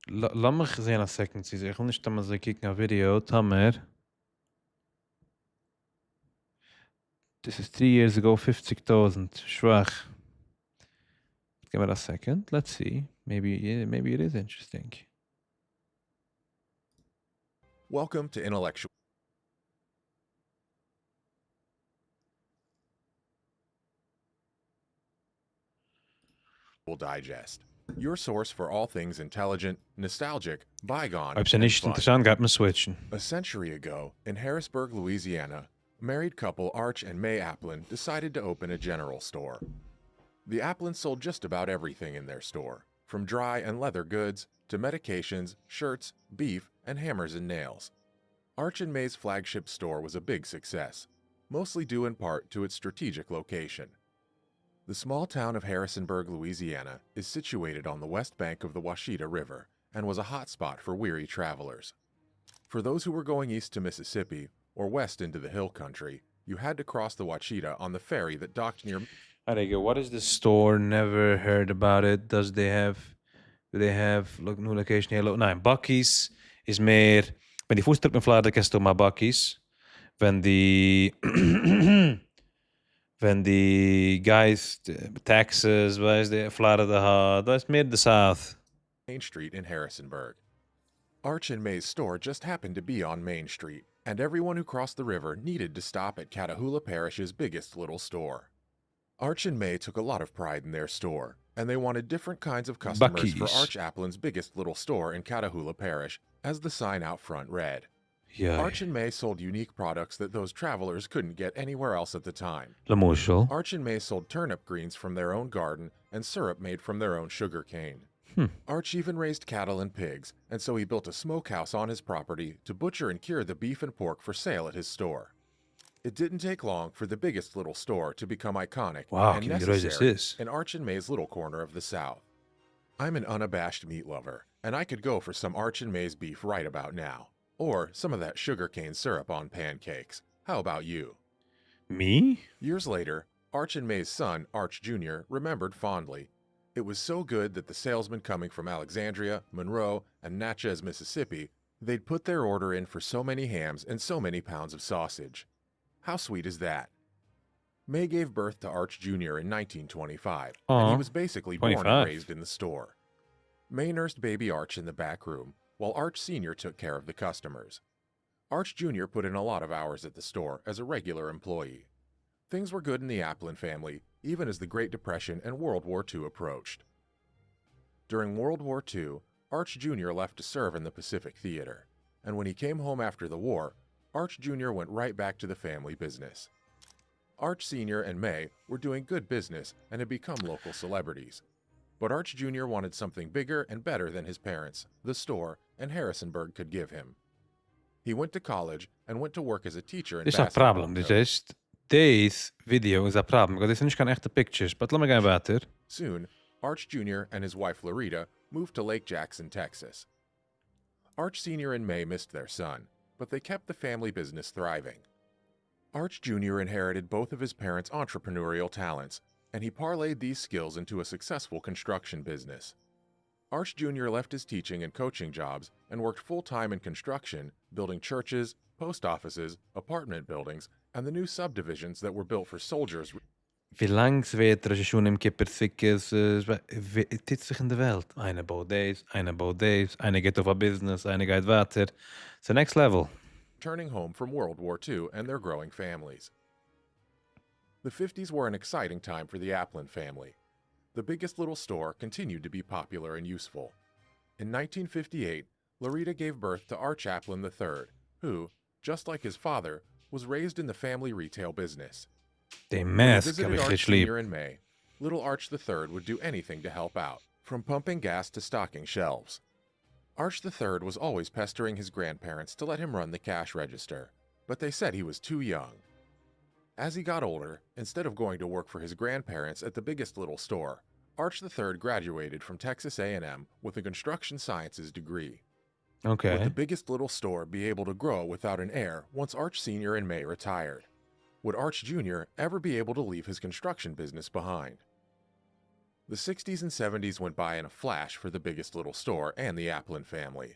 Lass mich sehen, a second. Ich will nicht einmal so kicken, a Video. Tamer. This is 3 years ago, 50,000. Schwach. Give it a second. Let's see. Maybe it is interesting. Welcome to Intellectual Digest, your source for all things intelligent, nostalgic, bygone, Ob sie and nicht fun. interessant, geht man switchen. A century ago, in Harrisburg, Louisiana, married couple Arch and May Applin decided to open a general store. The Applins sold just about everything in their store, from dry and leather goods to medications, shirts, beef, and hammers and nails. Arch and May's flagship store was a big success, mostly due in part to its strategic location. The small town of Harrisonburg, Louisiana, is situated on the west bank of the Washita River and was a hotspot for weary travelers. For those who were going east to Mississippi or west into the hill country, you had to cross the Washita on the ferry that docked near. There you go. What is the store? Never heard about it. Do they have no location here? Nein, Buc-ee's is meer. Wenn die Fußtrip mit Florida kannst du mal Buc-ee's. Wenn die wenn die guys Texas, weiß der Florida hat, das ist mehr the South. Main Street in Harrisonburg. Arch and May's store just happened to be on Main Street, and everyone who crossed the river needed to stop at Catahoula Parish's biggest little store. Arch and May took a lot of pride in their store, and they wanted different kinds of customers for Buc-ee's. Arch Applin's biggest little store in Catahoula Parish, as the sign out front read. Yeah. Arch and May sold unique products that those travelers couldn't get anywhere else at the time. Lemushel. Arch and May sold turnip greens from their own garden and syrup made from their own sugar cane. Arch even raised cattle and pigs, and so he built a smokehouse on his property to butcher and cure the beef and pork for sale at his store. It didn't take long for the biggest little store to become iconic Wow, and can you raise necessary this? in Arch and May's little corner of the South. I'm an unabashed meat lover, and I could go for some Arch and May's beef right about now. Or some of that sugarcane syrup on pancakes. How about you? Me? Years later, Arch and May's son, Arch Jr., remembered fondly. It was so good that the salesmen coming from Alexandria, Monroe, and Natchez, Mississippi, they'd put their order in for so many hams and so many pounds of sausage. How sweet is that? May gave birth to Arch Jr. in 1925, and Aw, he was basically born 25. and raised in the store. May nursed baby Arch in the back room, while Arch Sr. took care of the customers. Arch Jr. put in a lot of hours at the store as a regular employee. Things were good in the Applin family, even as the Great Depression and World War II approached. During World War II, Arch Jr. left to serve in the Pacific Theater, and when he came home after the war, Arch Jr. went right back to the family business. Arch Sr. and May were doing good business and had become local celebrities. But Arch Jr. wanted something bigger and better than his parents, the store, and Harrisonburg could give him. He went to college and went to work as a teacher and This is a basketball problem. coach. This video is a problem. Because this is not echte pictures. But let me go better. Soon, Arch Jr. and his wife Loretta moved to Lake Jackson, Texas. Arch Sr. and May missed their son, but they kept the family business thriving. Arch Jr. inherited both of his parents' entrepreneurial talents, and he parlayed these skills into a successful construction business. Arch Jr. left his teaching and coaching jobs and worked full-time in construction, building churches, post offices, apartment buildings, and the new subdivisions that were built for soldiers. Wie lang wird er schon im Kipperfickes? Tut sich in der Welt. Einer baut das, einer baut das, einer geht auf a business, einer geht weiter. It's the next level. Returning home from World War II and their growing families. The 50s were an exciting time for the Applin family. The biggest little store continued to be popular and useful. In 1958, Loretta gave birth to Arch Applin III, who, just like his father, was raised in the family retail business. Die When he mask visited habe ich Arch geschrieben. Sr. in May, little Arch III would do anything to help out, from pumping gas to stocking shelves. Arch III was always pestering his grandparents to let him run the cash register, but they said he was too young. As he got older, instead of going to work for his grandparents at the biggest little store, Arch III graduated from Texas A&M with a construction sciences degree. Would the Okay. biggest little store be able to grow without an heir once Arch Sr. and May retired? Would Arch Jr. ever be able to leave his construction business behind? The 60s and 70s went by in a flash for the biggest little store and the Applin family.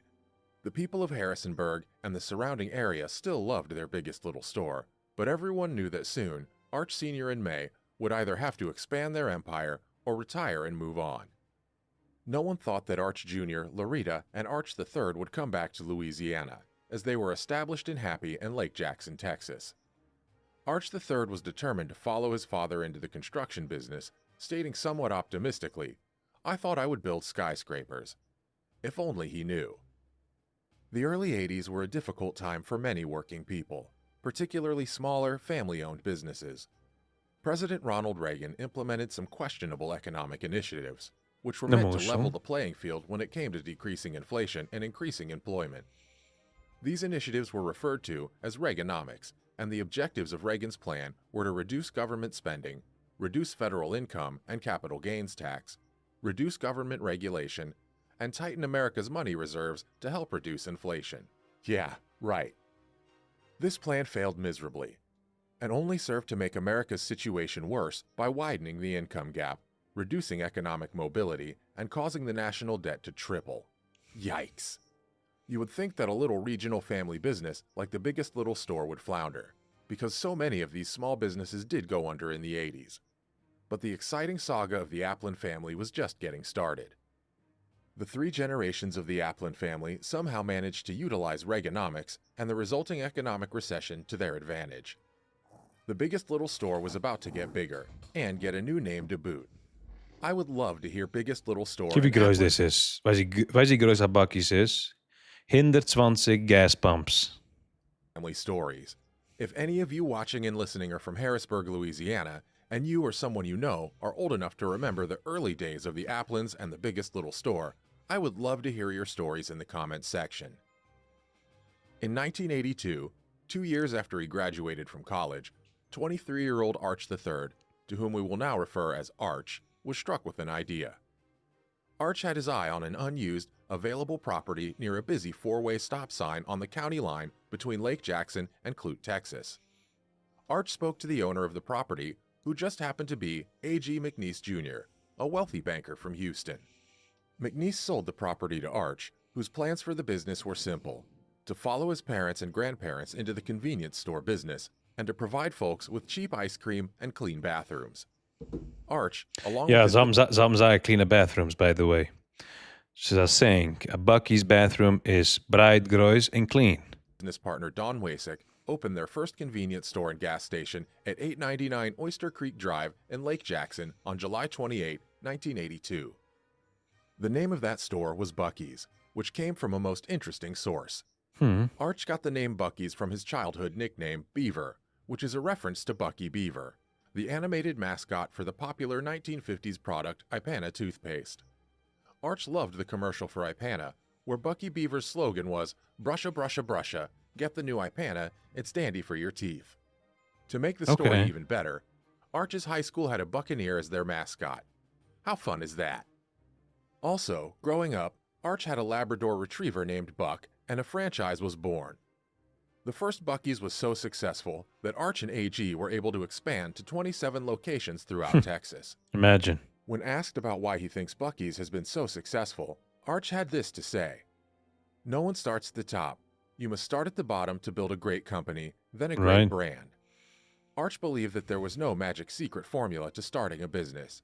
The people of Harrisonburg and the surrounding area still loved their biggest little store, but everyone knew that soon Arch Sr. and May would either have to expand their empire or retire and move on. No one thought that Arch Jr., Loretta, and Arch III would come back to Louisiana, as they were established and happy in Lake Jackson, Texas. Arch III was determined to follow his father into the construction business, stating somewhat optimistically, "I thought I would build skyscrapers." If only he knew. The early 80s were a difficult time for many working people, particularly smaller, family-owned businesses. President Ronald Reagan implemented some questionable economic initiatives, which were meant to level the playing field when it came to decreasing inflation and increasing employment. These initiatives were referred to as Reaganomics, and the objectives of Reagan's plan were to reduce government spending, reduce federal income and capital gains tax, reduce government regulation, and tighten America's money reserves to help reduce inflation. Yeah, right. This plan failed miserably and only served to make America's situation worse by widening the income gap, reducing economic mobility, and causing the national debt to triple. Yikes. You would think that a little regional family business like the Biggest Little Store would flounder, because so many of these small businesses did go under in the 80s. But the exciting saga of the Applin family was just getting started. The 3 generations of the Applin family somehow managed to utilize Reaganomics and the resulting economic recession to their advantage. The Biggest Little Store was about to get bigger and get a new name to boot. I would love to hear Biggest Little Store. Zie wie groot dit is. Weiß wie groß dat Buc-ee's is? 120 gas pumps. Family stories. If any of you watching and listening are from Harrisburg, Louisiana, and you or someone you know are old enough to remember the early days of the Applins and the Biggest Little Store, I would love to hear your stories in the comments section. In 1982, 2 years after he graduated from college, 23-year-old Arch III, to whom we will now refer as Arch, was struck with an idea. Arch had his eye on an unused, available property near a busy 4-way stop sign on the county line between Lake Jackson and Clute, Texas. Arch spoke to the owner of the property, who just happened to be A.G. McNeese Jr., a wealthy banker from Houston. McNeese sold the property to Arch, whose plans for the business were simple: to follow his parents and grandparents into the convenience store business and to provide folks with cheap ice cream and clean bathrooms. Arch, along Yeah, with his some cleaner bathrooms, by the way. Ze are saying a Buc-ee's bathroom is bright, gross, and clean. business partner Don Wasik opened their first convenience store and gas station at 899 Oyster Creek Drive in Lake Jackson on July 28, 1982. The name of that store was Buc-ee's, which came from a most interesting source. Arch got the name Buc-ee's from his childhood nickname Beaver, which is a reference to Buc-ee Beaver, the animated mascot for the popular 1950s product Ipana toothpaste. Arch loved the commercial for Ipana, where Buc-ee Beaver's slogan was, "Brusha, brusha, brusha, get the new Ipana, it's dandy for your teeth." To make the story Okay. even better, Arch's high school had a Buccaneer as their mascot. How fun is that? Also, growing up, Arch had a Labrador Retriever named Buck, and a franchise was born. The first Buc-ee's was so successful that Arch and AG were able to expand to 27 locations throughout Texas. Imagine. When asked about why he thinks Buc-ee's has been so successful, Arch had this to say: "No one starts at the top. You must start at the bottom to build a great company, then a great Right. brand." Arch believed that there was no magic secret formula to starting a business.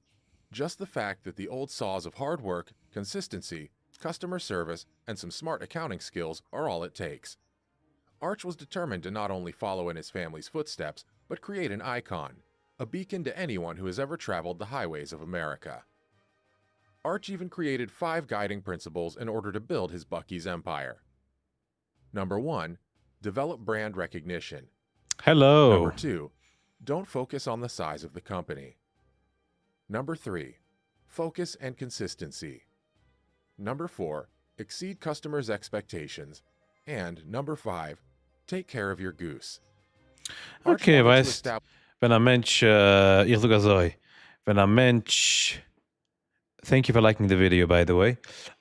Just the fact that the old saws of hard work, consistency, customer service, and some smart accounting skills are all it takes. Arch was determined to not only follow in his family's footsteps, but create an icon, a beacon to anyone who has ever traveled the highways of America. Arch even created 5 guiding principles in order to build his Buc-ee's empire. Number 1, develop brand recognition. Hello. Number 2, don't focus on the size of the company. Number 3, focus and consistency. Number 4, exceed customers' expectations. And number 5, take care of your goose. Arch Okay, wanted to weißt, establish wenn ein Mensch, ich sogar so, wenn ein Mensch, thank you for liking the video, by the way.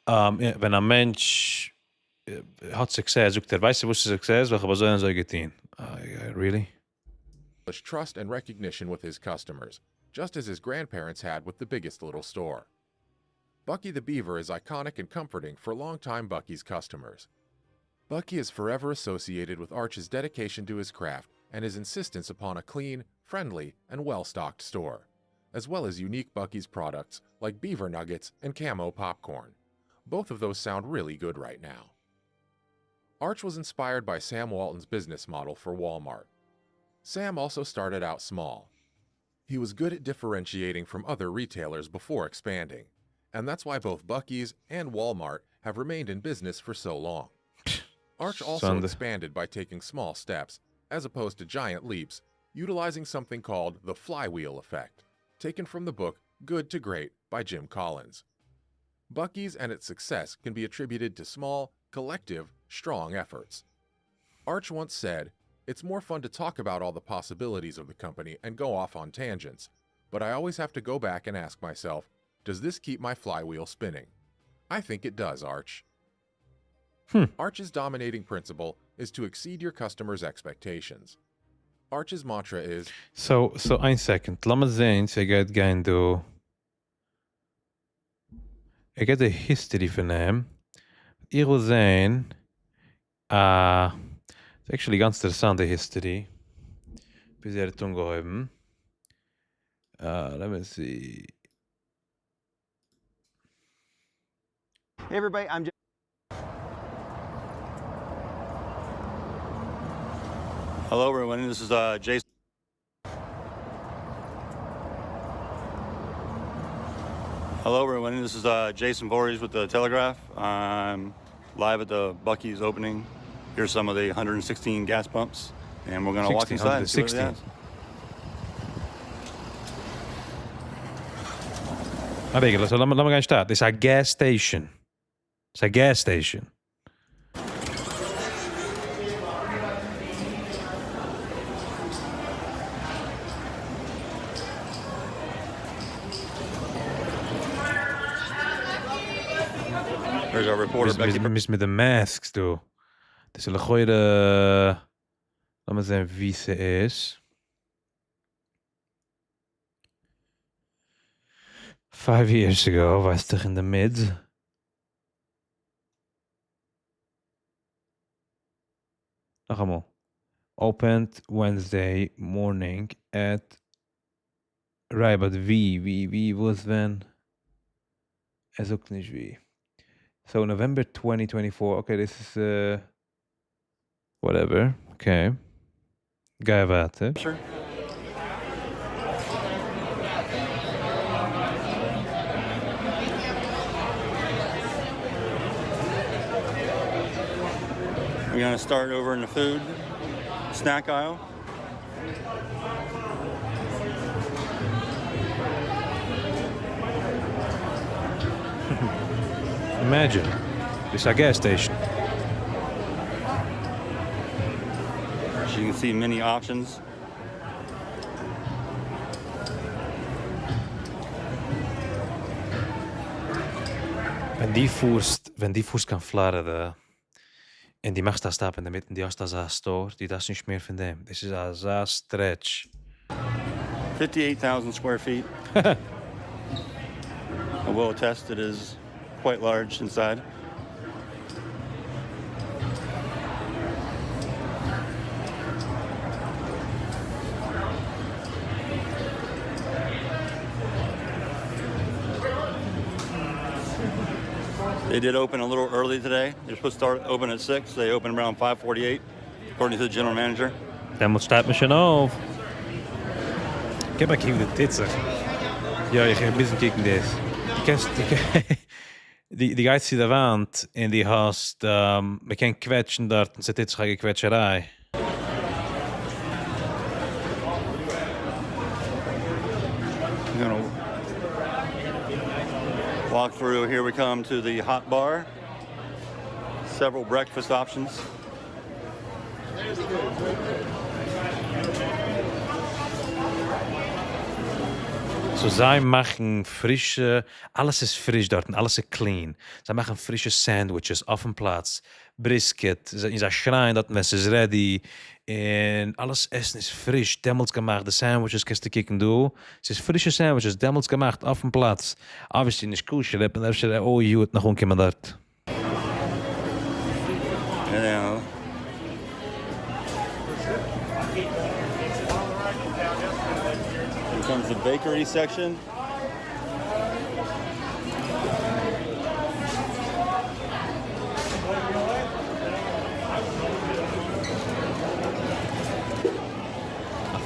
Wenn ein Mensch hat Success, sagt weißt du, was ist Success? Welche Personen soll getan? Really? trust and recognition with his customers, just as his grandparents had with the Biggest Little Store. Buc-ee the Beaver is iconic and comforting for longtime Buc-ee's customers. Buc-ee is forever associated with Arch's dedication to his craft and his insistence upon a clean, friendly, and well-stocked store, as well as unique Buc-ee's products like beaver nuggets and camo popcorn. Both of those sound really good right now. Arch was inspired by Sam Walton's business model for Walmart. Sam also started out small. He was good at differentiating from other retailers before expanding, and that's why both Buc-ee's and Walmart have remained in business for so long. Arch also Sunday. expanded by taking small steps, as opposed to giant leaps, utilizing something called the flywheel effect, taken from the book Good to Great by Jim Collins. Buc-ee's and its success can be attributed to small, collective, strong efforts. Arch once said, "It's more fun to talk about all the possibilities of the company and go off on tangents, but I always have to go back and ask myself, does this keep my flywheel spinning? I think it does, Arch. Arch's dominating principle is to exceed your customers' expectations. Arch's mantra is... So, een second. Laat me zien, ik ga het gaan doen. Ik heb de history van hem. Hier wil zijn... it's actually ganz interessante history. Bis er het ongehoben. Let me see. Hey everybody, I'm Hello everyone, this is Jason. Hello everyone, this is Jason Voorhees with the Telegraph. I'm live at the Buc-ee's opening. Here's some of the 116 gas pumps, and we're going to walk inside and see what it has. So laat me gaan staan. Dit is een gas station. Het is een gas station. There's our reporter, Becky. Mis met de masks, toe. Dus zullen gooien de... Laat me zien wie ze is. 5 years ago was toch in de mid. Nog eenmaal. Opened Wednesday morning at... Right, but wie was when? Is ook niet wie. So November 2024. Okay, this is whatever. Okay. Guy water. Sure. We're going to start over in the food snack aisle. Imagine. This is a gas station. As you can see, many options. Wenn die Fuß kan flarden en die mag daar staan in de midden, die als daar store, die dat is niet meer van hem. This is a stretch. 58,000 square feet. I will attest it is quite large inside. They did open a little early today. They're supposed to start open at 6. They opened around 5:48, according to the general manager. Dan moet staat misschien af. Ik heb hier de titser. Ja, je gaat een beetje kijken deze. Die gaat zich daar wand en die haast, we kan kwetsen daar, en zit dit schrijven kwetserij. I'm gonna walk through. Here we come to the hot bar. Several breakfast options. So, zij machen frische, alles is frisch dort en alles is clean. Zij machen frische sandwiches auf dem Platz, brisket, in zijn schrein dat mess is ready. En alles essen is frisch, demmels gemacht. De sandwiches kannst du kicken du. Es ist frische sandwiches, demmels gemacht auf dem Platz. Obviously nicht kosher, und dann steht oh, you het nog onkeer dort. And now, here comes the bakery section.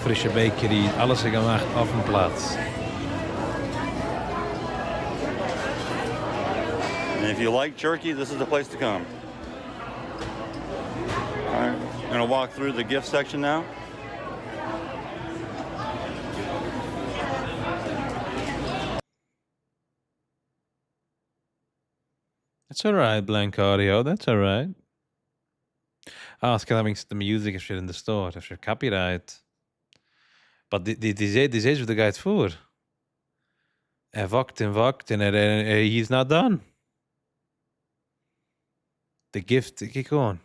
Frische bakery, alles is gemaakt auf dem Platz. And if you like jerky, this is the place to come. All right, I'm gonna walk through the gift section now. That's all right, blank audio. That's all right. It's having the music if you're in the store, if you're copyright. But die zegt hoe de guide voor. wacht and he's not done. The gift, kijk gewoon.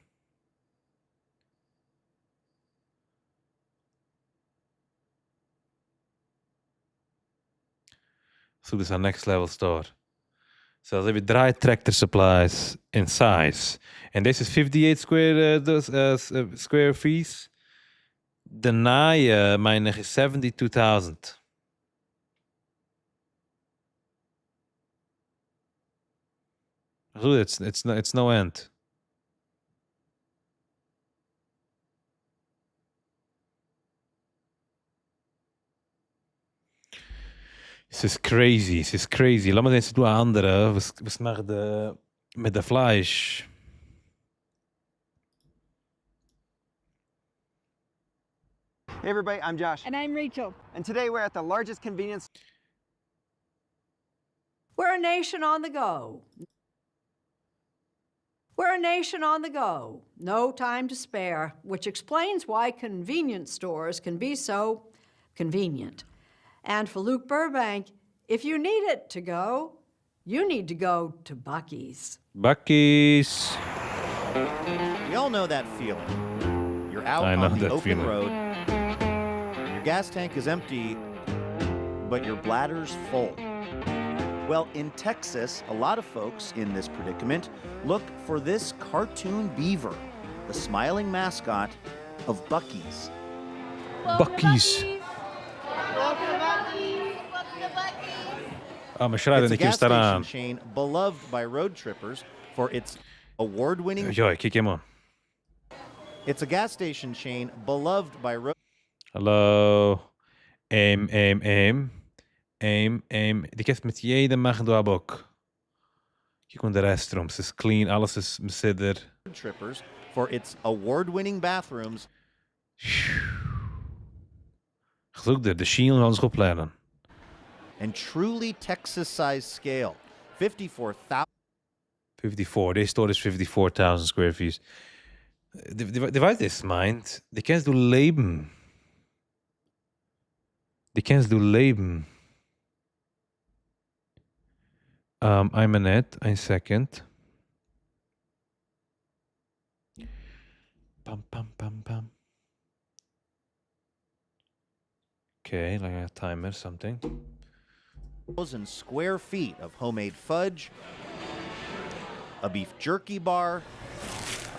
So this is our next level store. So they have dry tractor supplies in size. And this is 58 square feet. The naaie, meine is 72,000. Goed, it's no end. Het is crazy, het is crazy. Laat me eens doen aan andere. We maken met de vlees. Hey everybody, I'm Josh. And I'm Rachel. And today we're at the largest convenience. We're a nation on the go. We're a nation on the go. No time to spare, which explains why convenience stores can be so convenient. And for Luke Burbank, if you need it to go, you need to go to Buc-ee's. Buc-ee's. We all know that feeling. You're out on the open road, your gas tank is empty, but your bladder's full. Well, in Texas, a lot of folks in this predicament look for this cartoon beaver, the smiling mascot of Buc-ee's. Buc-ee's. Maar schrijf It's a gas station chain beloved by road trippers for its award-winning. Ja, kijk hem aan. It's a gas station chain beloved by road. Hallo. Aim. Die heeft met jeden mag door ook. Kijk on de restrooms. Het is clean, alles is mesider. Trippers for its award-winning bathrooms. Gelukkig de Shimon gaan zich opleiden. And truly Texas-sized scale, 54,000. 54. Deze store is 54,000 square feet. Die weiß das meint. Die kannst du leben. I'm a net. Ein second. Pam. Okay, like a timer, something. 1,000 square feet of homemade fudge, a beef jerky bar,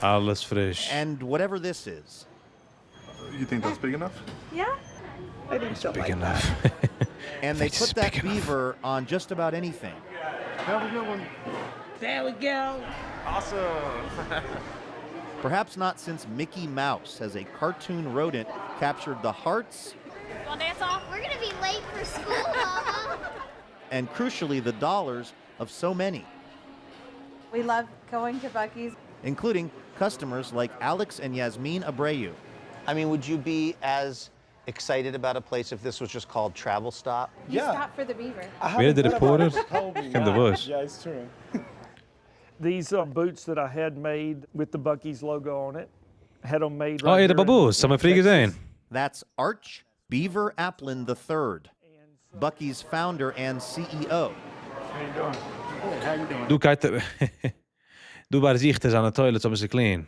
Alles frisch. and whatever this is. You think that's big enough? Yeah? I think so. Big enough. And they It's put that big enough. beaver on just about anything. Have a good one. There we go. Awesome. Perhaps not since Mickey Mouse, as a cartoon rodent, captured the hearts Want to dance off? We're gonna be late for school, Mama. and, crucially, the dollars of so many, We love going to Buc-ee's. including customers like Alex and Yasmin Abreu. I mean, would you be as excited about a place if this was just called Travel Stop? You stop for the beaver. Weer de reporters. Ik heb de voice. Yeah, it's true. These boots that I had made with the Buc-ee's logo on it, had them made Oh, right ja, de here in baboes. Zal mijn vliegen zijn. That's Arch Beaver Applin III, Buc-ee's founder and CEO. How you doing? Good. How you doing? Du kijkt... Du waar zicht is aan de toilet om ze clean.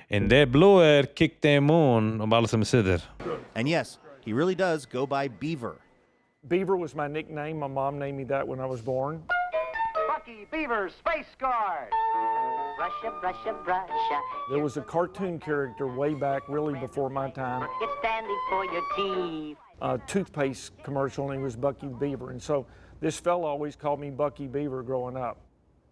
En de blower kikt hem om alles te sidder. And yes, he really does go by Beaver. Beaver was my nickname. My mom named me that when I was born. Buc-ee Beaver Space Guard. Brusha. There was a cartoon character way back, really before my time, It's standing for your teeth. a toothpaste commercial, and he was Buc-ee Beaver. And so this fella always called me Buc-ee Beaver growing up.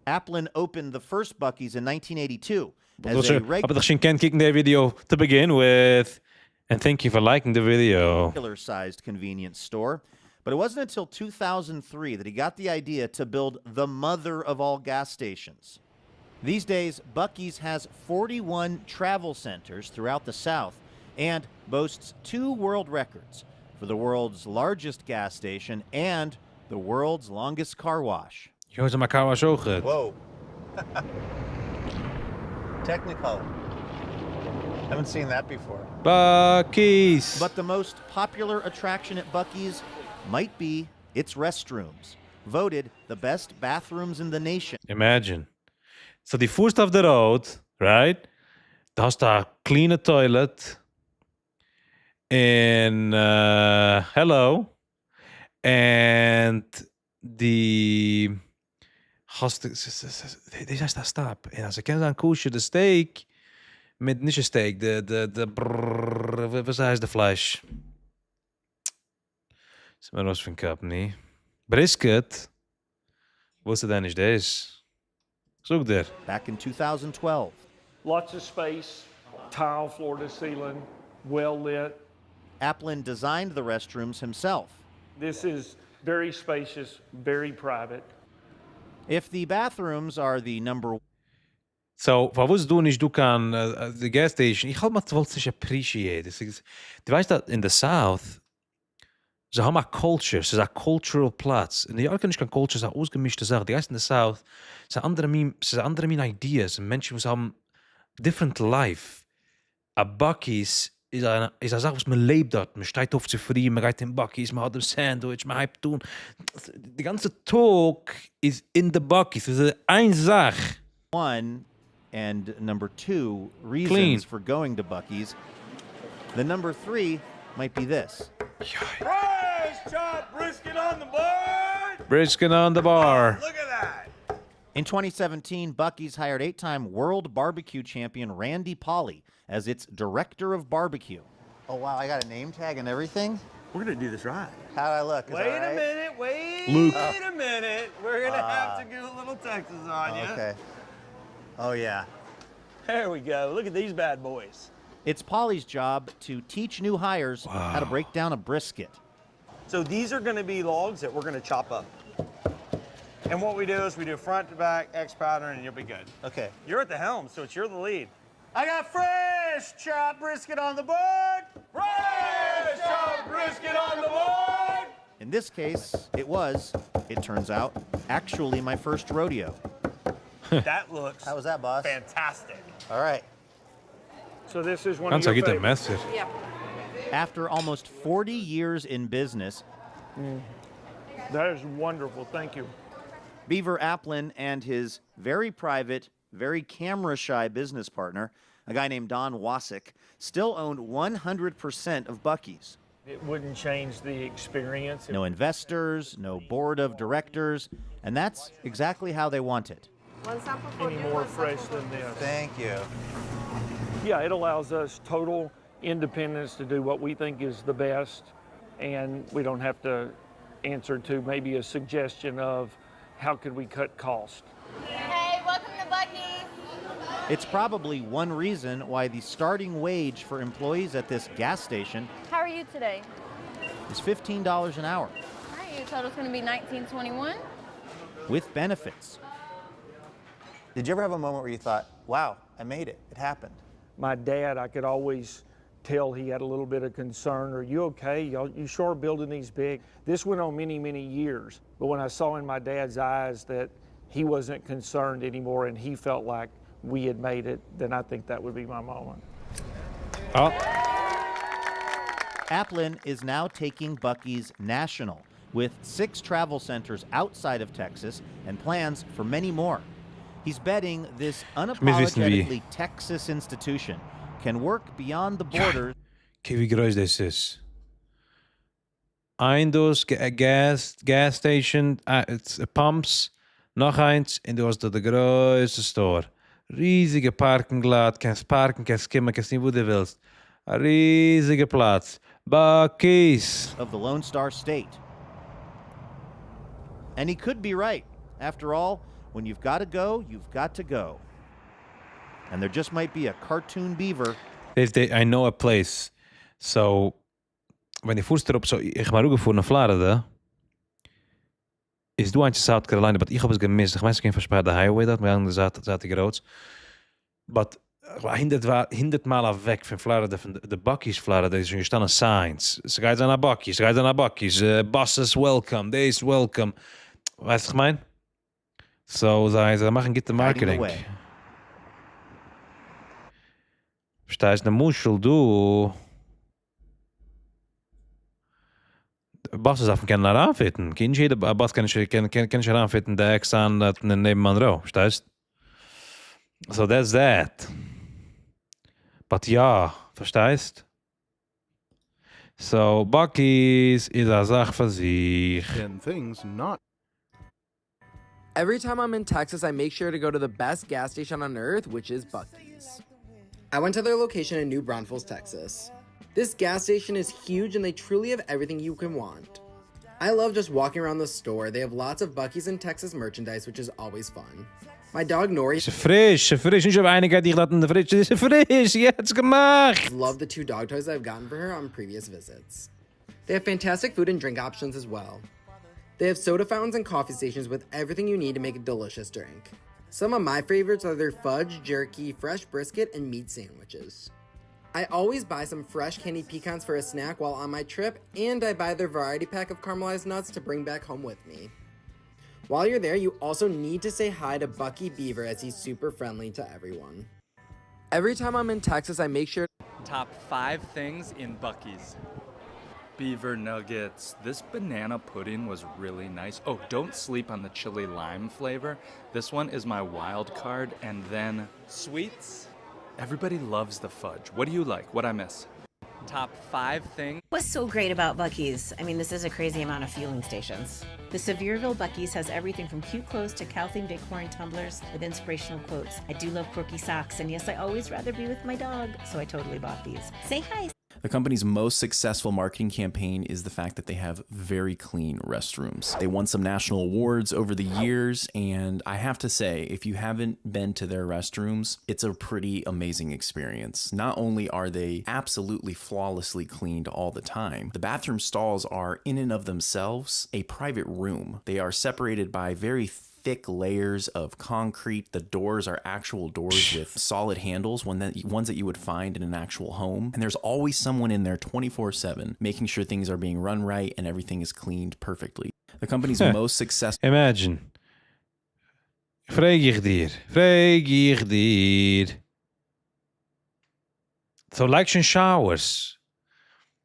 Applin opened the first Buc-ee's in 1982 as Dus a heb je geen kent kijken de video to begin with. And thank you for liking the video. regular-sized convenience store. But it wasn't until 2003 that he got the idea to build the mother of all gas stations. These days, Buc-ee's has 41 travel centers throughout the South and boasts 2 world records for the world's largest gas station and the world's longest car wash. Je hoort elkaar wel zo goed. Whoa. Technicolor. Haven't seen that before. Buc-ee's. But the most popular attraction at Buc-ee's might be its restrooms. voted the best bathrooms in the nation. Imagine. So die fuhrst auf der Road, right? Da hast du a clean toilet. And hello. And die hast du... Dit is dat stap. En als ik ken dan koosje de steak... Met niet een steak, wat is de Fleisch? Ist mir was für ein Cup, nee. Brisket. Wo ist denn nicht das? Zoek der. Back in 2012. Lots of space, tile floor to ceiling, well lit. Applin designed the restrooms himself. This is very spacious, very private. If the bathrooms are the number So, was du nicht du kann the gas station, ich halt mal wollte sich appreciate. Du weißt dass in the South sie haben a culture, es ist a cultural Platz. In New York nicht kein culture, es ist eine ausgemischte Sache. Die Geist in the South, es sind andere mean ideas. Menschen, die haben different life. A Buc-ee's is eine Sache, was man lebt dort. Man steht auf zufrieden, man geht in Buc-ee's, man hat ein Sandwich, man hat tun. Die ganze Talk is in the Buc-ee's. Das ist eine Sache. One and number two reasons Clean. for going to Buc-ee's. The number three might be this. Fresh chopped brisket on the board. Brisket on the bar. Look at that. In 2017, Buc-ee's hired 8-time world barbecue champion Randy Pauly as its director of barbecue. Oh, wow, I got a name tag and everything? We're gonna do this right. How'd I look? Is Wait that right? a minute, wait Luke. a minute. We're gonna have to do a little Texas on you. Okay. Oh, yeah. There we go. Look at these bad boys. It's Pauly's job to teach new hires how to break down a brisket. So these are gonna be logs that we're gonna chop up. And what we do is we do front to back, X pattern, and you'll be good. Okay. You're at the helm, so it's you're the lead. I got fresh chopped brisket on the board. Fresh chopped brisket on the board. In this case, it turns out, actually my first rodeo. That looks How was that, boss? fantastic. All right. So this is one Kannst of du your get favorites. message. Yeah. After almost 40 years in business, That is wonderful. Thank you. Beaver Applin and his very private, very camera-shy business partner, a guy named Don Wasik, still owned 100% of Buc-ee's. It wouldn't change the experience. No investors, no board of directors, and that's exactly how they want it. Any more fresh than this. Thank you. Yeah, it allows us total independence to do what we think is the best, and we don't have to answer to maybe a suggestion of how could we cut cost. Hey, welcome to Buc-ee's. It's probably one reason why the starting wage for employees at this gas station How are you today? is $15 an hour, All right, your total's gonna be $19.21. with benefits. Did you ever have a moment where you thought, wow, I made it. It happened? My dad, I could always tell he had a little bit of concern. Are you okay? You sure are building these big? This went on many, many years. But when I saw in my dad's eyes that he wasn't concerned anymore and he felt like we had made it, then I think that would be my moment. Oh, Applin is now taking Buc-ee's national, with 6 travel centers outside of Texas and plans for many more. He's betting this unapologetically Texas institution can work beyond the borders. kijk wie groot dit is. Eindos, gas station, it's pumps, noch eins, en du hast da de grootste store. Riesige Parkenglad, kannst parken, kannst skimmen, kannst nicht wo du willst. A riesige Platz. Buc-ee's. Of the Lone Star State. And he could be right. After all, when you've got to go, you've got to go. And there just might be a cartoon beaver. I know a place. So, wenn die fuhrst erop, so, ich war gefahren nach Florida, ist du eins in South Carolina, but ich habe es gemisst. Ich weiß, ich kann versperrt der Highway dort, wir haben gesagt, die Roads. But, 100 Mal weg von Florida, von de Buc-ee's Florida, is schon gestanden signs. Ze gaat naar Buc-ee's, ze gaat naar Buc-ee's. Buses welcome, days welcome. Weißt du, was ich mein? So, sie machen gute Marketing. Verstehst du, Muschel, du... Bas is af kan naar aanfitten. Ken je de Bas kan je aanfitten de ex aan dat neben Monroe, verstehst? So that's that. But ja, verstehst? So Buc-ee's is a Sache für sich. And things not. Every time I'm in Texas, I make sure to go to the best gas station on earth, which is Buc-ee's. I went to their location in New Braunfels, Texas. This gas station is huge and they truly have everything you can want. I love just walking around the store. They have lots of Buc-ee's in Texas merchandise, which is always fun. My dog Nori Frisch. Ich habe einige die in der Fridge. Das ist frisch. Jetzt gemacht. love the 2 dog toys I've gotten for her on previous visits. They have fantastic food and drink options as well. They have soda fountains and coffee stations with everything you need to make a delicious drink. Some of my favorites are their fudge, jerky, fresh brisket, and meat sandwiches. I always buy some fresh candied pecans for a snack while on my trip, and I buy their variety pack of caramelized nuts to bring back home with me. While you're there, you also need to say hi to Buc-ee Beaver as he's super friendly to everyone. Every time I'm in Texas, I make sure Top 5 things in Buc-ee's. Beaver nuggets. This banana pudding was really nice. Oh, don't sleep on the chili lime flavor. This one is my wild card. And then sweets. Everybody loves the fudge. What do you like? What I miss? Top 5 things. What's so great about Buc-ee's? I mean, this is a crazy amount of fueling stations. The Sevierville Buc-ee's has everything from cute clothes to cow-themed decor and tumblers with inspirational quotes. I do love quirky socks, and yes, I always rather be with my dog, so I totally bought these. Say hi. The company's most successful marketing campaign is the fact that they have very clean restrooms. They won some national awards over the years, and I have to say, if you haven't been to their restrooms, it's a pretty amazing experience. Not only are they absolutely flawlessly cleaned all the time, the bathroom stalls are in and of themselves a private room. They are separated by very thick layers of concrete. The doors are actual doors with solid handles, ones that you would find in an actual home. And there's always someone in there 24/7 making sure things are being run right and everything is cleaned perfectly. The company's most successful... Imagine. Vreeg ich dir. So like showers.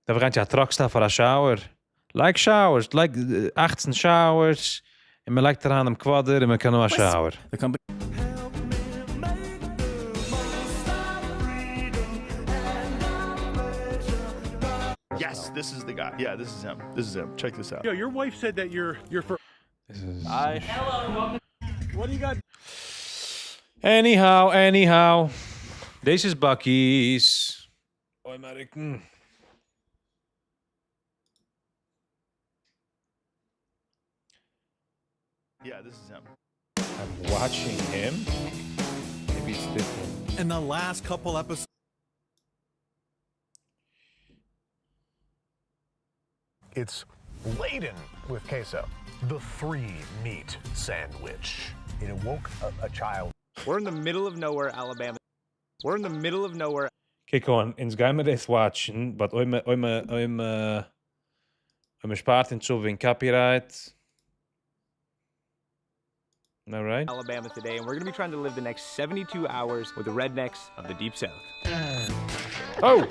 Da wir ja trucksta for a shower. Like showers, like 18 showers. And man like daran am Quader and man kann noch a shower. The company... Yes, this is the guy. Yeah, this is him. This is him. Check this out. Yo, your wife said that you're for. This is... Hello. What do you got? Anyhow. This is Buc-ee's. Oh, American. Yeah, this is him. I'm watching him. Maybe it's different. In the last couple episodes. It's laden with queso. The 3-meat sandwich. It awoke a child. We're in the middle of nowhere, Alabama. We're in the middle of nowhere. Kijk gewoon, ins gaan we dit watchen, but oime spart in zo in copyright. Am I right? Alabama today, and we're going to be trying to live the next 72 hours with the rednecks of the Deep South. Oh!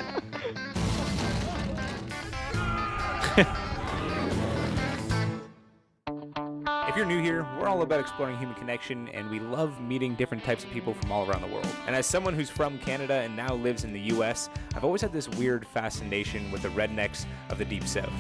If you're new here, we're all about exploring human connection, and we love meeting different types of people from all around the world. And as someone who's from Canada and now lives in the US, I've always had this weird fascination with the rednecks of the Deep South.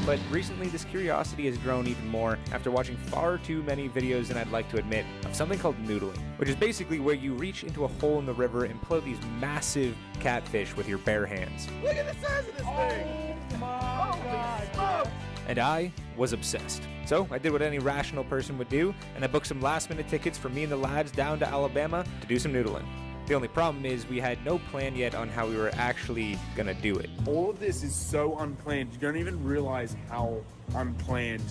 But recently, this curiosity has grown even more after watching far too many videos than I'd like to admit of something called noodling, which is basically where you reach into a hole in the river and pull out these massive catfish with your bare hands. Look at the size of this thing! Oh my God! And I was obsessed. So I did what any rational person would do, and I booked some last-minute tickets for me and the lads down to Alabama to do some noodling. The only problem is we had no plan yet on how we were actually gonna do it. All of this is so unplanned. You don't even realize how unplanned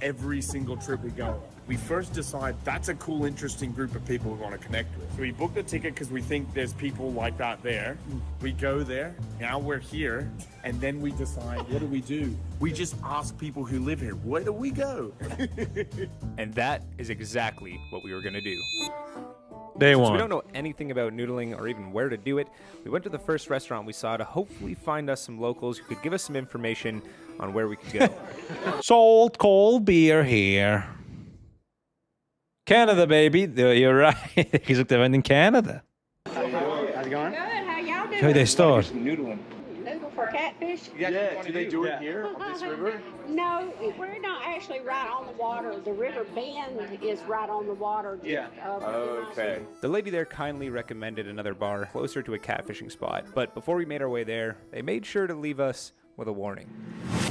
every single trip we go on. We first decide that's a cool, interesting group of people we want to connect with. So we booked a ticket because we think there's people like that there. We go there, now we're here, and then we decide, what do we do? We just ask people who live here, where do we go? And that is exactly what we were gonna do. Day Since one. we don't know anything about noodling or even where to do it, we went to the first restaurant we saw to hopefully find us some locals who could give us some information on where we could go. Salt cold beer here. Canada, baby. You're right. He's looked in Canada. How's it going? Good, how y'all doing? How they start? Noodling. Noodle for catfish? Yeah, do they do it here on this river? No, we're not actually right on the water. The river bend is right on the water. Okay. The lady there kindly recommended another bar closer to a catfishing spot, but before we made our way there, they made sure to leave us with a warning.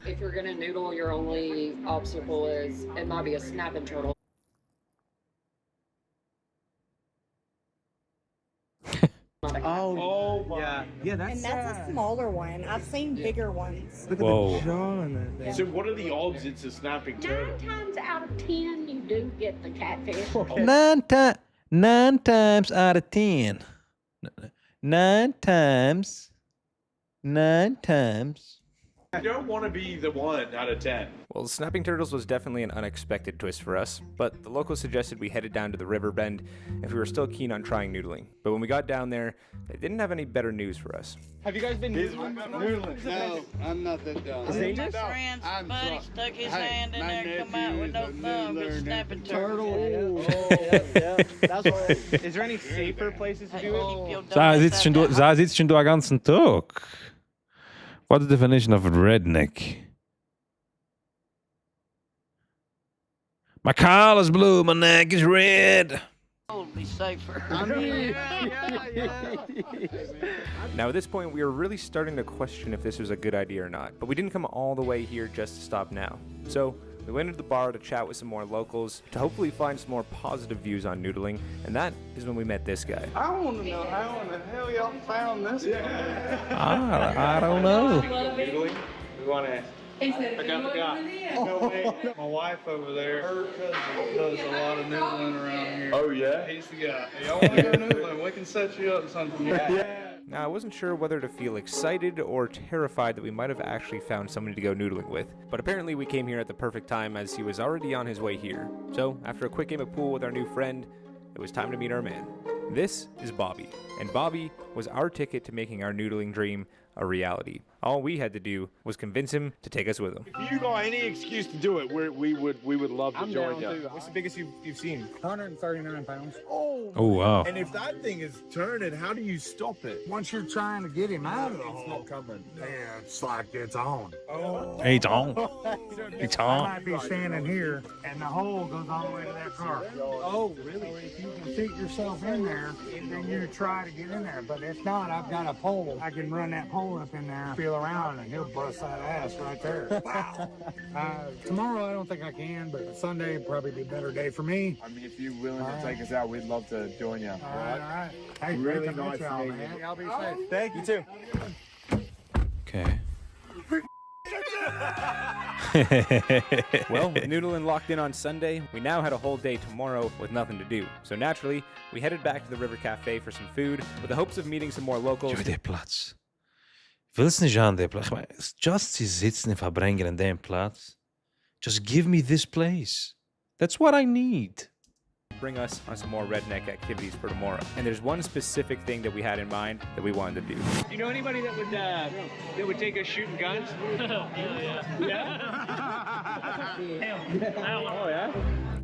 If you're gonna noodle, your only obstacle is it might be a snapping turtle. Yeah, that's a smaller one. I've seen bigger ones. Look at Whoa. the jaw on that thing. So what are the odds it's a snapping turtle? 9 times out of 10, you do get the catfish. 9 times out of 10. 9 times. 9 times. You don't want to be the 1 out of 10. Well, snapping turtles was definitely an unexpected twist for us, but the locals suggested we headed down to the river bend if we were still keen on trying noodling. But when we got down there, they didn't have any better news for us. Have you guys been noodling? No, I'm not that dumb. Is it dangerous? My friend's I'm buddy drunk. stuck his Hey, hand in my there and come out nephew with no is a thumb, noodler it's and snapping turtle. turtle. That's what. Is there any safer places to do it? Da sitzt schon den ganzen Tag. What's the definition of redneck? My collar's blue, my neck is red. Be safer. Now at this point, we were really starting to question if this was a good idea or not, but we didn't come all the way here just to stop now. So we went into the bar to chat with some more locals to hopefully find some more positive views on noodling, and that is when we met this guy. I want to know how in the hell y'all found this guy. I don't know. Noodling? We want to I got the guy. No, wait. My wife over there, her cousin does a lot of noodling around here. Oh, yeah? He's the guy. Hey, y'all want to go noodling? We can set you up something. Yeah. Now, I wasn't sure whether to feel excited or terrified that we might have actually found somebody to go noodling with, but apparently we came here at the perfect time as he was already on his way here. So, after a quick game of pool with our new friend, it was time to meet our man. This is Bobby, and Bobby was our ticket to making our noodling dream a reality. All we had to do was convince him to take us with him. If you got any excuse to do it, we would love to join you. What's the biggest you've seen? 139 pounds. Oh, wow. And if that thing is turning, how do you stop it? Once you're trying to get him out of the hole, it's not coming. Yeah, it's like it's on. It's on. It's I on. might be standing here, and the hole goes all the way to that car. Oh, really? So if you can fit yourself in there, then you try to get in there. But if not, I've got a pole. I can run that pole up in there, feel around, and he'll bust that ass right there. Wow. Tomorrow, I don't think I can, but Sunday would probably be a better day for me. I mean, if you're willing to take us out, we'd love to join you. All right. Hey, Really great to nice meet y'all, to meet man. you. Y'all be safe. Thank you, too. Okay. Well, with noodling locked in on Sunday, we now had a whole day tomorrow with nothing to do. So naturally, we headed back to the River Cafe for some food with the hopes of meeting some more locals. Für den Platz. Ich will es nicht an den Platz. Ich meine, just sie sitzen und verbringen an dem Platz. Just give me this place. That's what I need. Bring us on some more redneck activities for tomorrow. And there's one specific thing that we had in mind that we wanted to do. Do you know anybody that would take us shooting guns? Oh, yeah?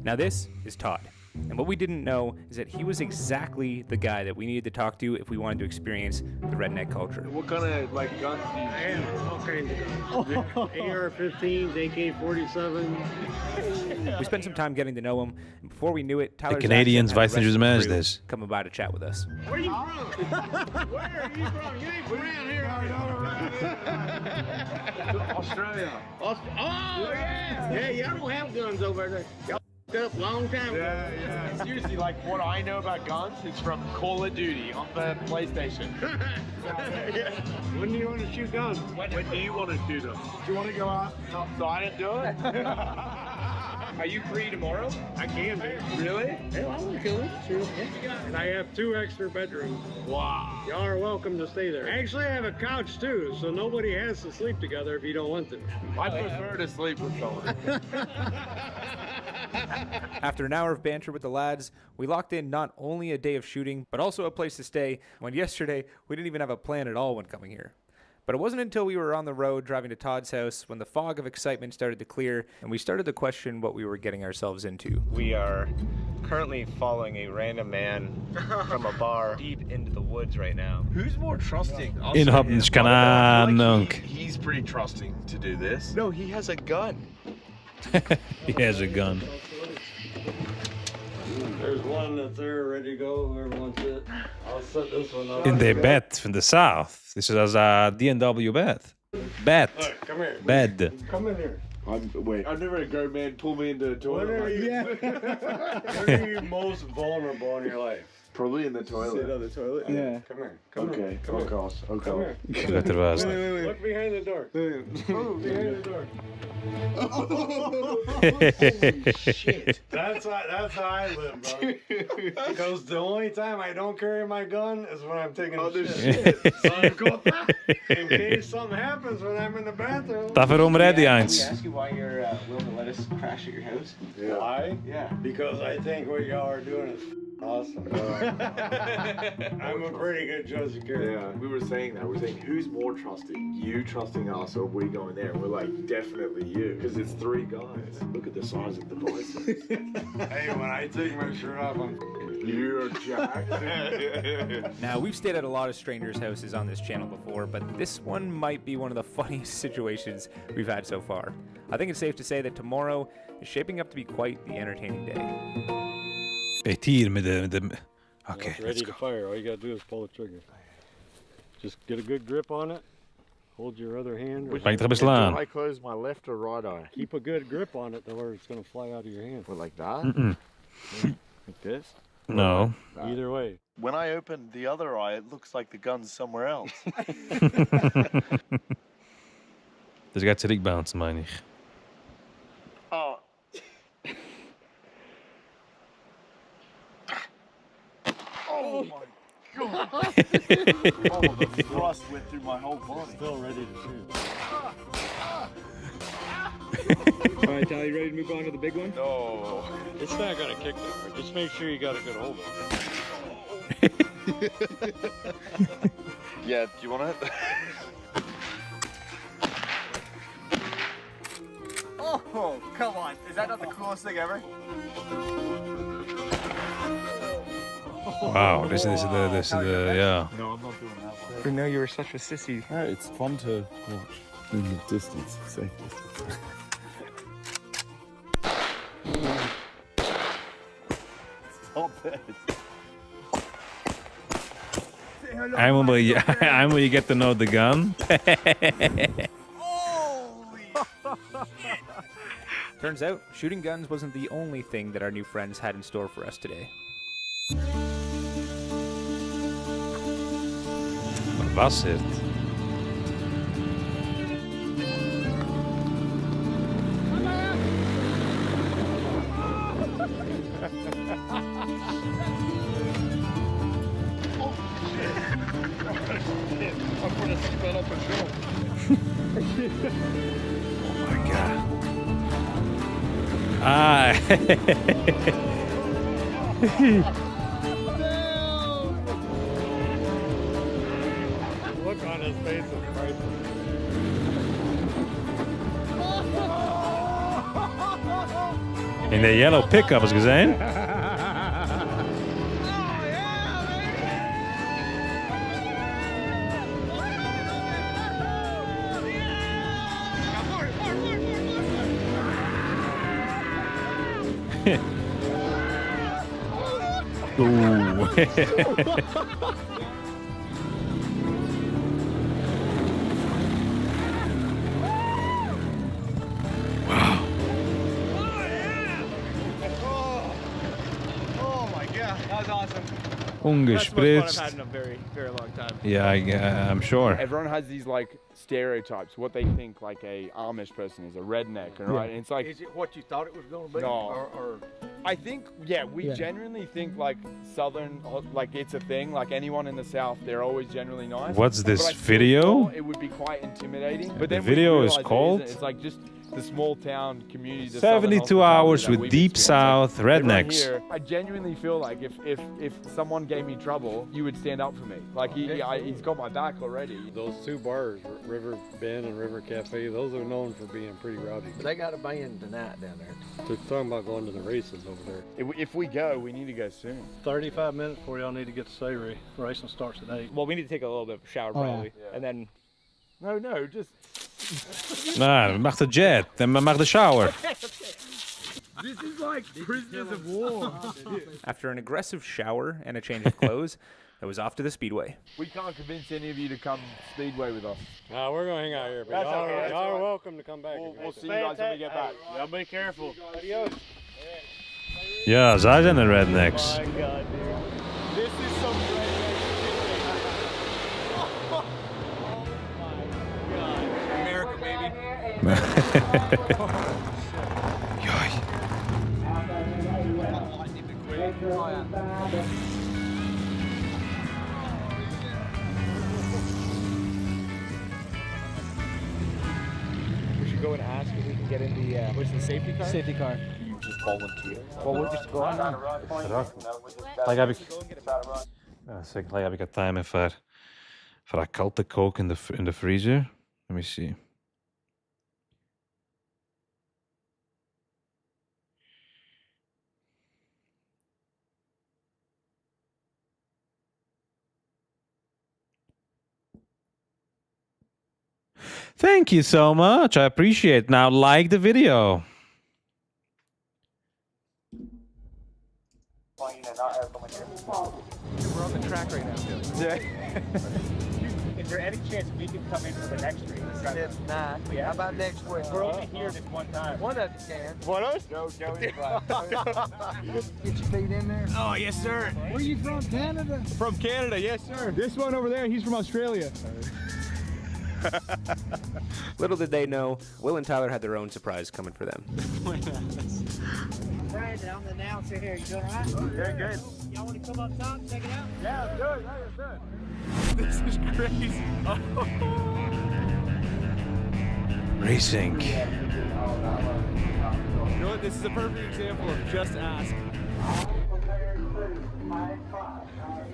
Now this is Todd. And what we didn't know is that he was exactly the guy that we needed to talk to if we wanted to experience the redneck culture. What kind of guns do you have? All kinds of guns. AR-15s, AK-47. We spent some time getting to know him, and before we knew it, Tyler's Canadians accent had the wissen rest nicht, of was the crew coming by to chat with us. Where are you from? Where are you from? You ain't from around here. Australia. Oh, yeah. Yeah, y'all don't have guns over there. Y'all up a long time ago. Yeah. It's usually like what I know about guns is from Call of Duty on the PlayStation. When do you want to shoot guns? When do you want to shoot them? Do you want to go outside and do it? Are you free tomorrow? I can be. Really? Yeah, I want to go. Sure. And I have 2 extra bedrooms. Wow. Y'all are welcome to stay there. Actually, I have a couch too, so nobody has to sleep together if you don't want to. I prefer to sleep with someone. After an hour of banter with the lads, we locked in not only a day of shooting, but also a place to stay, when yesterday we didn't even have a plan at all when coming here. But it wasn't until we were on the road driving to Todd's house when the fog of excitement started to clear and we started to question what we were getting ourselves into. We are currently following a random man from a bar deep into the woods right now. Who's more trusting? Inhoppingskanaanunk. He's pretty trusting to do this. No, he has a gun. He has a gun. There's one that's there ready to go. Whoever wants it. I'll set this one up. In the bed from the south. This is a D&W bed. Bed. Look, come here. Bed. Come in here. Wait, I've never had a grown man pull me into a toilet. When are you most vulnerable in your life? Probably in the toilet. Sit on the toilet? Yeah. Come here. Come Okay, here. Come here. Come here. Wait. Look behind the door. Move behind the door. Holy shit. That's how I live, bro. Because the only time I don't carry my gun is when I'm taking a shit. So I've got that in case something happens when I'm in the bathroom. Daarom ready Can we eens. ask you why you're willing to let us crash at your house? Yeah. Why? Yeah. Because I think what y'all are doing is awesome. I'm a pretty good judge of character. Yeah, we were saying that. We're saying, who's more trusting? You trusting us or we going there? We're like, definitely you. Because it's three guys. Look at the size of the biceps. Hey, when I take my shirt off, I'm You're jacked. Now, we've stayed at a lot of strangers' houses on this channel before, but this one might be one of the funniest situations we've had so far. I think it's safe to say that tomorrow is shaping up to be quite the entertaining day. Ett hier met de... Okay, it's ready to fire. All you gotta do is pull the trigger. Just get a good grip on it. Hold your other hand. Mag je er beslaan? Do I close my left or right eye? Keep a good grip on it, or it's gonna fly out of your hand. What, like that? Like this? No. Either way. When I open the other eye, it looks like the gun's somewhere else. Dus gaat ze bounce, meine ich. Oh. Oh my god! Oh, the thrust went through my whole body. Still ready to shoot. All right, Tyler, you ready to move on to the big one? No, it's not gonna kick that hard. Just make sure you got a good hold of it. Yeah, do you want it? Oh, come on. Is that not the coolest thing ever? Wow, this is the yeah. No, I'm not doing that one. We know you were such a sissy. It's fun to watch in the distance, safe distance. Stop it. I'm when you get to know the gun. Turns out, shooting guns wasn't the only thing that our new friends had in store for us today. Wat was het? Oh my god. Ah. Look on his face is priceless. In de yellow pickup is gezien. Oeh. Oh my god, that was awesome. Ungespritzt. That's the most fun I've had in a very, very long time. Yeah, I'm sure. Everyone has these like stereotypes, what they think like a Amish person is, a redneck, right? And it's like, Is it what you thought it was going to be? No. Or I think, we genuinely think like Southern, like it's a thing. Like anyone in the South, they're always generally nice. What's this But I still video? thought it would be quite intimidating. But The then we video is realized it called? isn't. It's like just the small town community. The 72 hours with Deep South rednecks. Here, I genuinely feel like if someone gave me trouble, you would stand up for me. Like he's got my back already. Those two bars, River Bend and River Cafe, those are known for being pretty rowdy. They got a band tonight down there. They're talking about going to the races over there. If we go, we need to go soon. 35 minutes before y'all need to get to Savory. Racing starts at 8. Well, we need to take a little bit of a shower probably, and then. No, just. Nou, mag de jet en mag de shower. This is like prisoners of war. After an aggressive shower and a change of clothes, I was off to the Speedway. We can't convince any of you to come Speedway with us. No, we're going to hang out here. But y'all are welcome to come back. We'll see you guys when we get back. Y'all be careful. Ja, zij zijn de rednecks. Oh my God, dude. This is some redneck shit. America, baby. We should go and ask if we can get in the what's the safety car? Safety car. You just volunteer. Well, we'll just go on. Gelijk heb ik het time voor dat kalte coke in de freezer. Let me see. Thank you so much. I appreciate it. Now like the video. We're on the track right now. Is there any chance we can come in for the next race? Nah. Yeah. How about next week? We're only here this one time. One of you can. What else? Go, Get your feet in there. Oh, yes, sir. Where you from, Canada? From Canada, yes, sir. This one over there, he's from Australia. Little did they know, Will and Tyler had their own surprise coming for them. Brandon, I'm the announcer here. You doing all right? Yeah, good. Y'all want to come up top and check it out? Yeah, good. Good. This is crazy. Racing. You know what? This is a perfect example of just ask.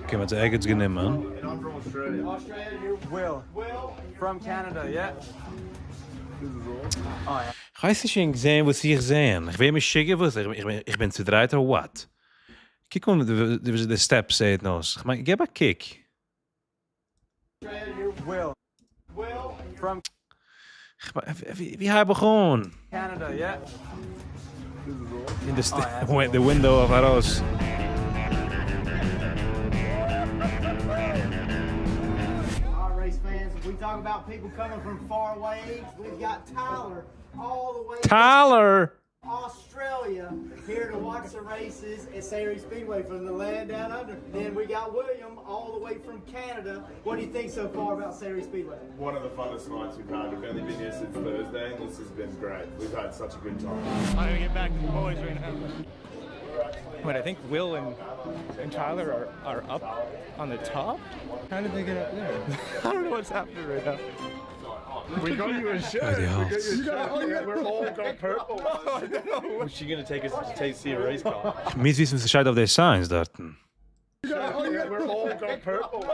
Okay, met de eggs genomen, man. And I'm from Australia. Australia, you're Will. From Canada, yeah? Oh, ja. Heißt ich gesehen, was hier sehen? Ich will mich schicken, was ich bin zu dreit oder what? Kijk om de steps, say it nos. Maar ik heb een kick. Australia, you're Will. From Wie hij begon? Canada, yeah? In the window of our house. Race fans, if we talk about people coming from far away, we've got Tyler all the way Tyler! from Australia here to watch the races at Savory Speedway from the land down under. Then we got William all the way from Canada. What do you think so far about Savory Speedway? One of the funnest nights we've had. We've only been here since Thursday, and this has been great. We've had such a good time. I'm gonna get back to the boys right now. Wait, I think Will and Tyler are up on the top? How did they get up there? I don't know what's happening right now. We got you a shirt. We're all got purple. What's she gonna take us to see a race car? Mis wissen ze scheid auf de signs dort. We're all got purple.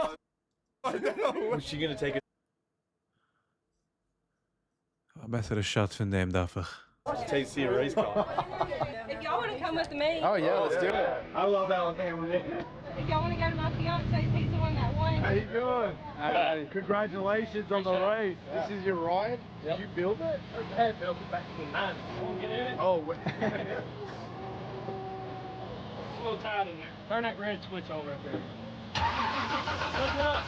What's she gonna take us Betere shot van hem, daffer. to see a race car? If y'all want to come with me. Oh yeah, let's do it. I love Alabama. If y'all want to go to my fiance, he's the one that won. How you doing? Congratulations on the race. This is your ride? Did you build it? I built it back in the 90s. Want to get in it? Oh, wait. It's a little tight in there. Turn that red switch over up there. Look it up.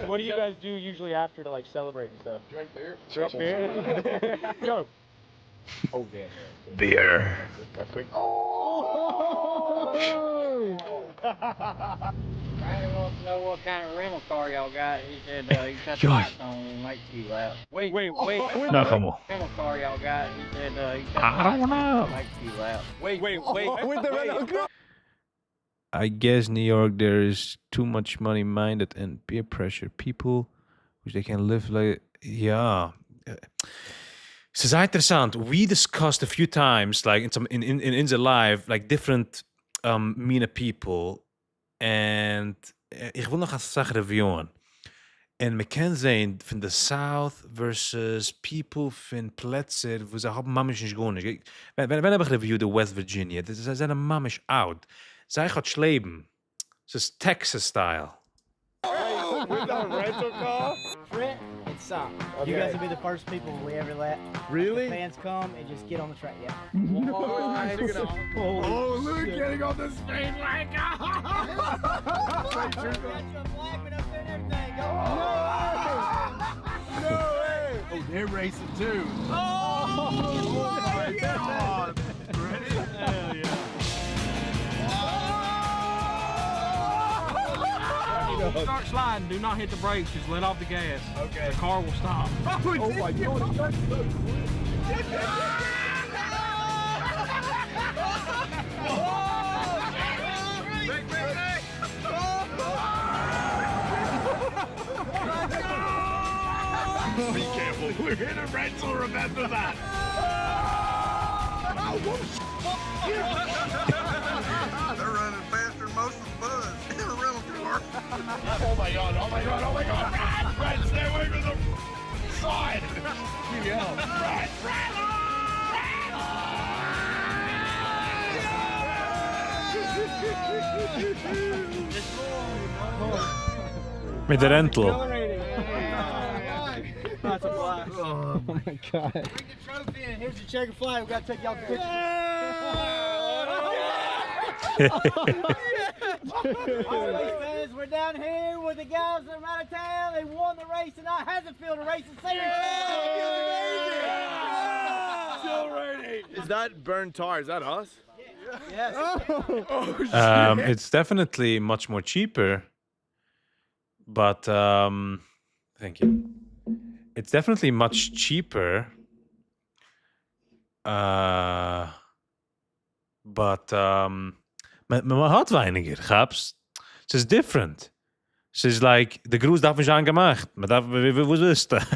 What do you guys do usually after to like celebrate and stuff? Drink beer. Drink beer? Go. Oh, damn. Beer. Oh! Brandon wants to know what kind of rental car y'all got. He said he got the lights on and like 2 laps. Wait. No, come on. Rental car y'all got. He said he got I don't know. like 2 laps. Wait. With the rental car? I guess New York, there is too much money-minded and peer pressure. People, which they can live like, yeah. This is interessant. We discussed a few times, like in the live, like different mean people. And ich wil nog eens zeggen reviewen. En we kunnen zijn van de South versus people van plekken wo ze hebben mamisch niet gewoon. We hebben gereviewd de West Virginia. Ze zijn een mamisch oud. Zij gaat slepen. Het is Texas-style. Hey, we done rental car? Brett and Sock. Okay. You guys will be the first people we ever let. Really? The fans come and just get on the track. Yeah. Oh, Luke getting on the speed like No way! Oh, they're racing too. Oh my God! Ready? Hell yeah. Start sliding, do not hit the brakes, just let off the gas. Okay. The car will stop. Oh my God. Be careful, we're in a rental, remember that. They're running faster than most of the buzz in a rental car. Oh my God, oh my God, oh my God. Brad, stay away from the side. You yell, Brad, Met de rental. That's a blast. Oh my God. Bring the trophy in. Here's the checkered flag. We got to take y'all pictures. All right, fans, we're down here with the guys from out of town. They won the race tonight. Hasn't racing series. Still raining. Is that burned tire? Is that us? Yes. Oh shit. It's definitely much more cheaper. But, thank you. It's definitely much cheaper. But, man hat weiniger, gab's? Es ist different. Es ist like, der Gruß darf nicht angemacht. Man darf, wo ist das?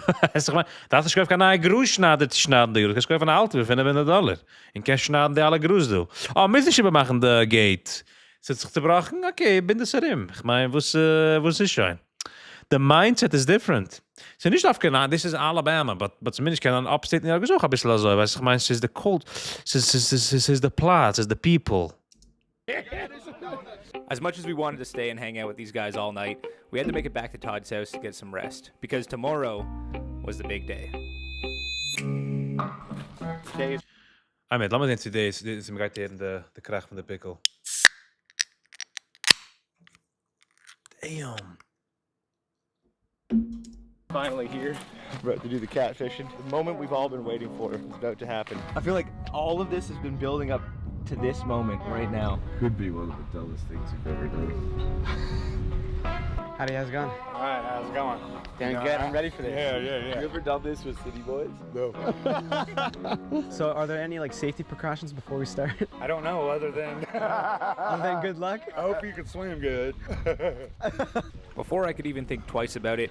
Das ist keine neue Grußschneider zu schneiden. Du kannst von Alter, wir finden $1. Und kannst schneiden die alle Gruß, du. Oh, müssen wir machen, der Gate. Sitzt sich zu brachen? Okay, bin das erim. Ich meine, wo ist schon? The mindset is different. So nicht aufgenommen, this is Alabama, but zumindest kann an Upstate New York auch ein bisschen so, weißt du, ich meine, es ist the cold, es ist the Platz, es ist the people. As much as we wanted to stay and hang out with these guys all night, we had to make it back to Todd's house to get some rest, because tomorrow was the big day. Laat me eens dit is hem gaat tegen de kracht van de pikkel. Damn. Finally here. We're about to do the catfishing. The moment we've all been waiting for is about to happen. I feel like all of this has been building up to this moment right now. Could be one of the dullest things you've ever done. Howdy, how's it going? All right, how's it going? Doing good. I'm ready for this. Yeah. You ever done this with City Boys? No. So, are there any like safety precautions before we start? I don't know, other than Good luck. I hope you can swim good. Before I could even think twice about it,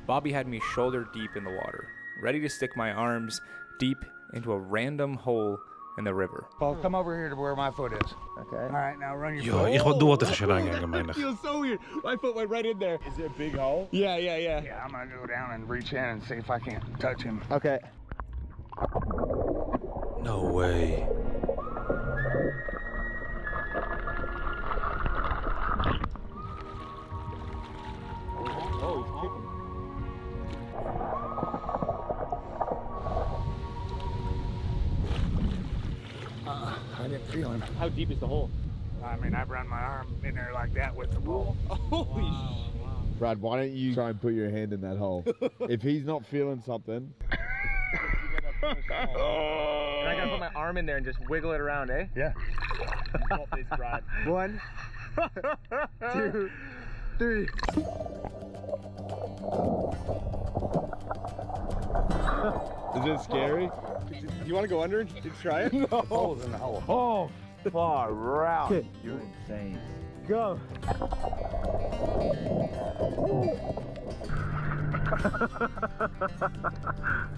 Bobby had me shoulder deep in the water, ready to stick my arms deep into a random hole in the river. Well, come over here to where my foot is. Okay. All right, now run your Yo, foot. ich wil door tegen Sharanga, menig. It feels so weird. My foot went right in there. Is it a big hole? Yeah. Yeah, I'm gonna go down and reach in and see if I can't touch him. Okay. No way. I didn't feel him. How deep is the hole? I mean, I've run my arm in there like that with the pole. Holy Brad, why don't you try and put your hand in that hole? If he's not feeling something. I gotta put my arm in there and just wiggle it around, eh? Yeah. This, Brad. 1, 2, 3. Is it scary? Do you want to go under and try it? Holes in the hole. Oh, far out. You're insane. Go.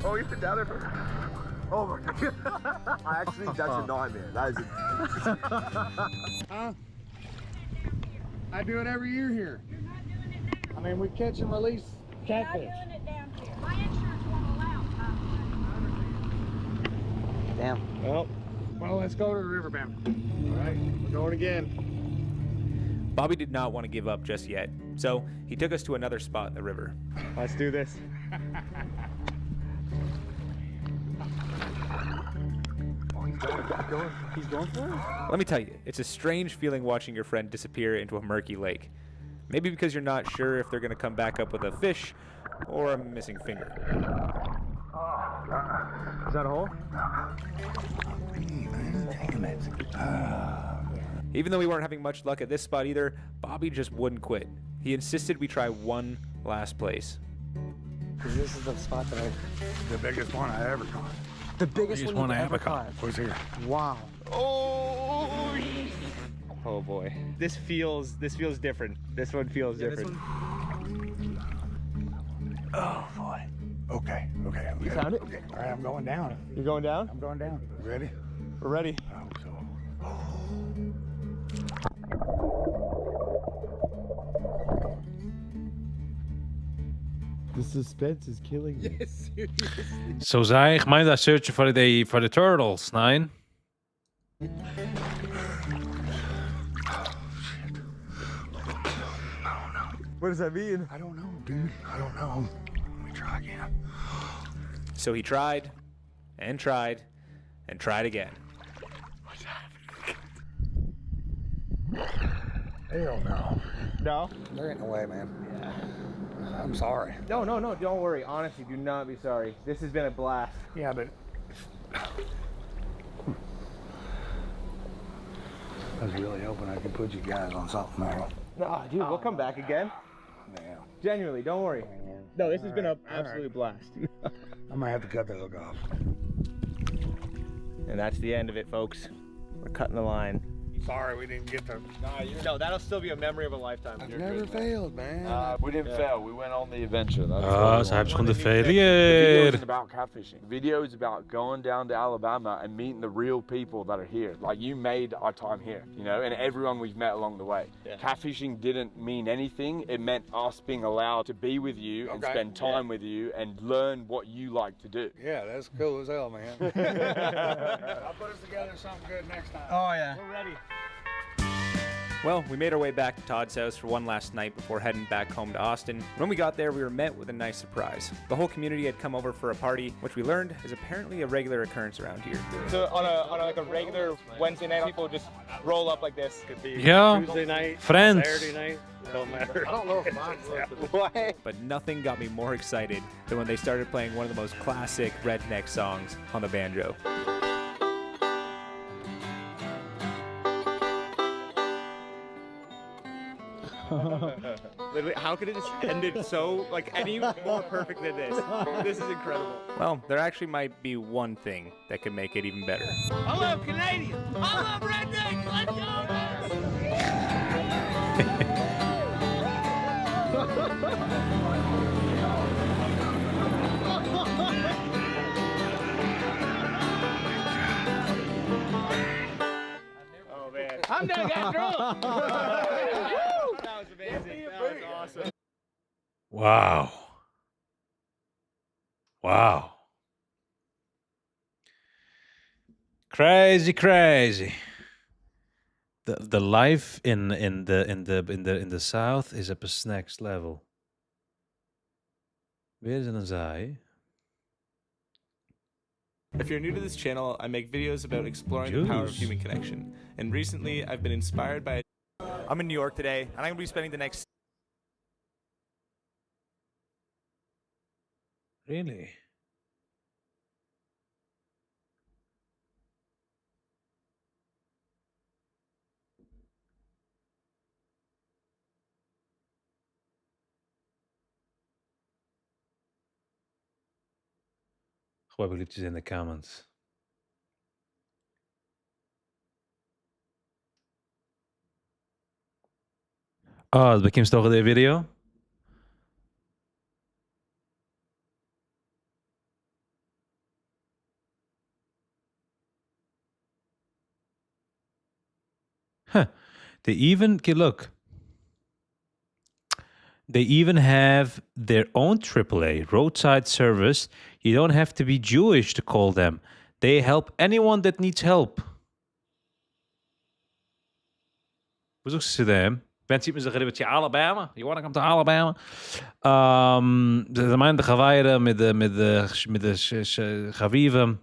Oh, you've been down there for... Oh my God. Actually, that's a nightmare. That is Huh? I do it every year here. I mean, we catch and release catfish. Damn. Well, let's go to the river bend. All right, we're going again. Bobby did not want to give up just yet, so he took us to another spot in the river. Let's do this. He's going for it? Let me tell you, it's a strange feeling watching your friend disappear into a murky lake. Maybe because you're not sure if they're going to come back up with a fish or a missing finger. Is that a hole? Even though we weren't having much luck at this spot either, Bobby just wouldn't quit. He insisted we try one last place. Because this is the spot that the biggest one I ever caught. The biggest one I ever caught was here. Wow. Oh boy. This feels different. This one feels different. Oh boy. Okay. You found it? Okay. All right, I'm going down. You're going down? I'm going down. Ready? We're ready. I hope so. The suspense is killing me. Yes, seriously. So zij gemeen daar searchen for the turtles, nine. What does that mean? I don't know, dude. I don't know. Let me try again. So he tried, and tried, and tried again. What's happening? Hell no. No? There ain't no way, man. Yeah. I'm sorry. No, don't worry. Honestly, do not be sorry. This has been a blast. Yeah, but I was really hoping I could put you guys on something else. No, dude, we'll come back again. Yeah. Genuinely, don't worry. No, this has been an absolute blast. I might have to cut the hook off. And that's the end of it, folks. We're cutting the line. Sorry we didn't get the... No, that'll still be a memory of a lifetime. I've never failed, man. We didn't fail. We went on the adventure. That's Ah, ze hebben gewoon de The video failure. isn't about catfishing. The video is about going down to Alabama and meeting the real people that are here. Like, you made our time here, you know, and everyone we've met along the way. Yeah. Catfishing didn't mean anything. It meant us being allowed to be with you and spend time with you and learn what you like to do. Yeah, that's cool as hell, man. I'll put us together something good next time. Oh, yeah. We're ready. Well, we made our way back to Todd's house for one last night before heading back home to Austin. When we got there, we were met with a nice surprise. The whole community had come over for a party, which we learned is apparently a regular occurrence around here. So on a regular Wednesday night, people just roll up like this. Could be Yeah. Tuesday night, Friends. Saturday night. Don't matter. I don't know if mine's What? But nothing got me more excited than when they started playing one of the most classic redneck songs on the banjo. Literally, how could it just ended so, like, any more perfect than this? This is incredible. Well, there actually might be one thing that could make it even better. I love Canadians. I love rednecks. Let's go. Oh man, I'm done got drunk. That was amazing. That was awesome. Wow. Wow. Crazy. The life in the south is op its next level. Weer is een zaai. If you're new to this channel, I make videos about exploring the power of human connection. And recently, I've been inspired by... I'm in New York today, and I'm going to be spending the next... Really? Gooi even liedjes in de comments. Oh, het bekend toch de video? Huh. They even, okay, look. They even have their own AAA, roadside service. You don't have to be Jewish to call them. They help anyone that needs help. Bezoekst ze them. Ben ziet me zeggen dat je Alabama. You wanna come to Alabama? De gemeente Gawaire met de Gaviven.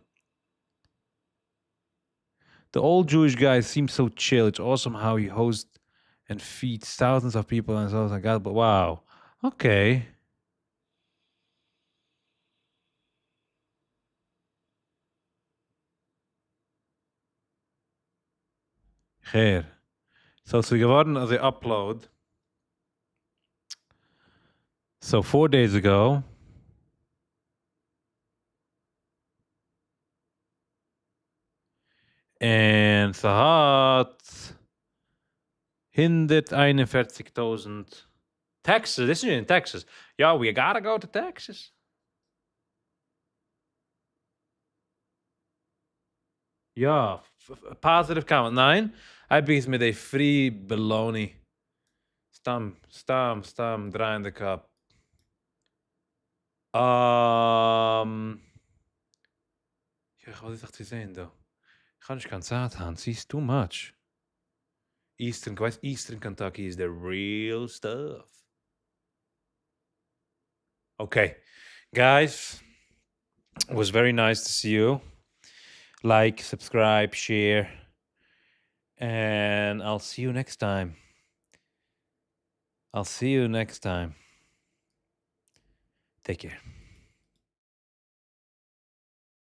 The old Jewish guy seems so chill. It's awesome how he hosts and feeds thousands of people and so on. God, but wow. Okay. Geer. So ze geworden als they upload. So 4 days ago. En ze had 141.000 Texas. This is in Texas. Yo, we gotta go to Texas. Ja, positive comment. 9. Hij begint met een free baloney. Stam, draai in de kap. Ja, wat is dat te zijn, though? Ik ga niet gaan zaten. It's too much. Eastern Kentucky is the real stuff. Okay, guys, it was very nice to see you. Like, subscribe, share, and I'll see you next time. Take care.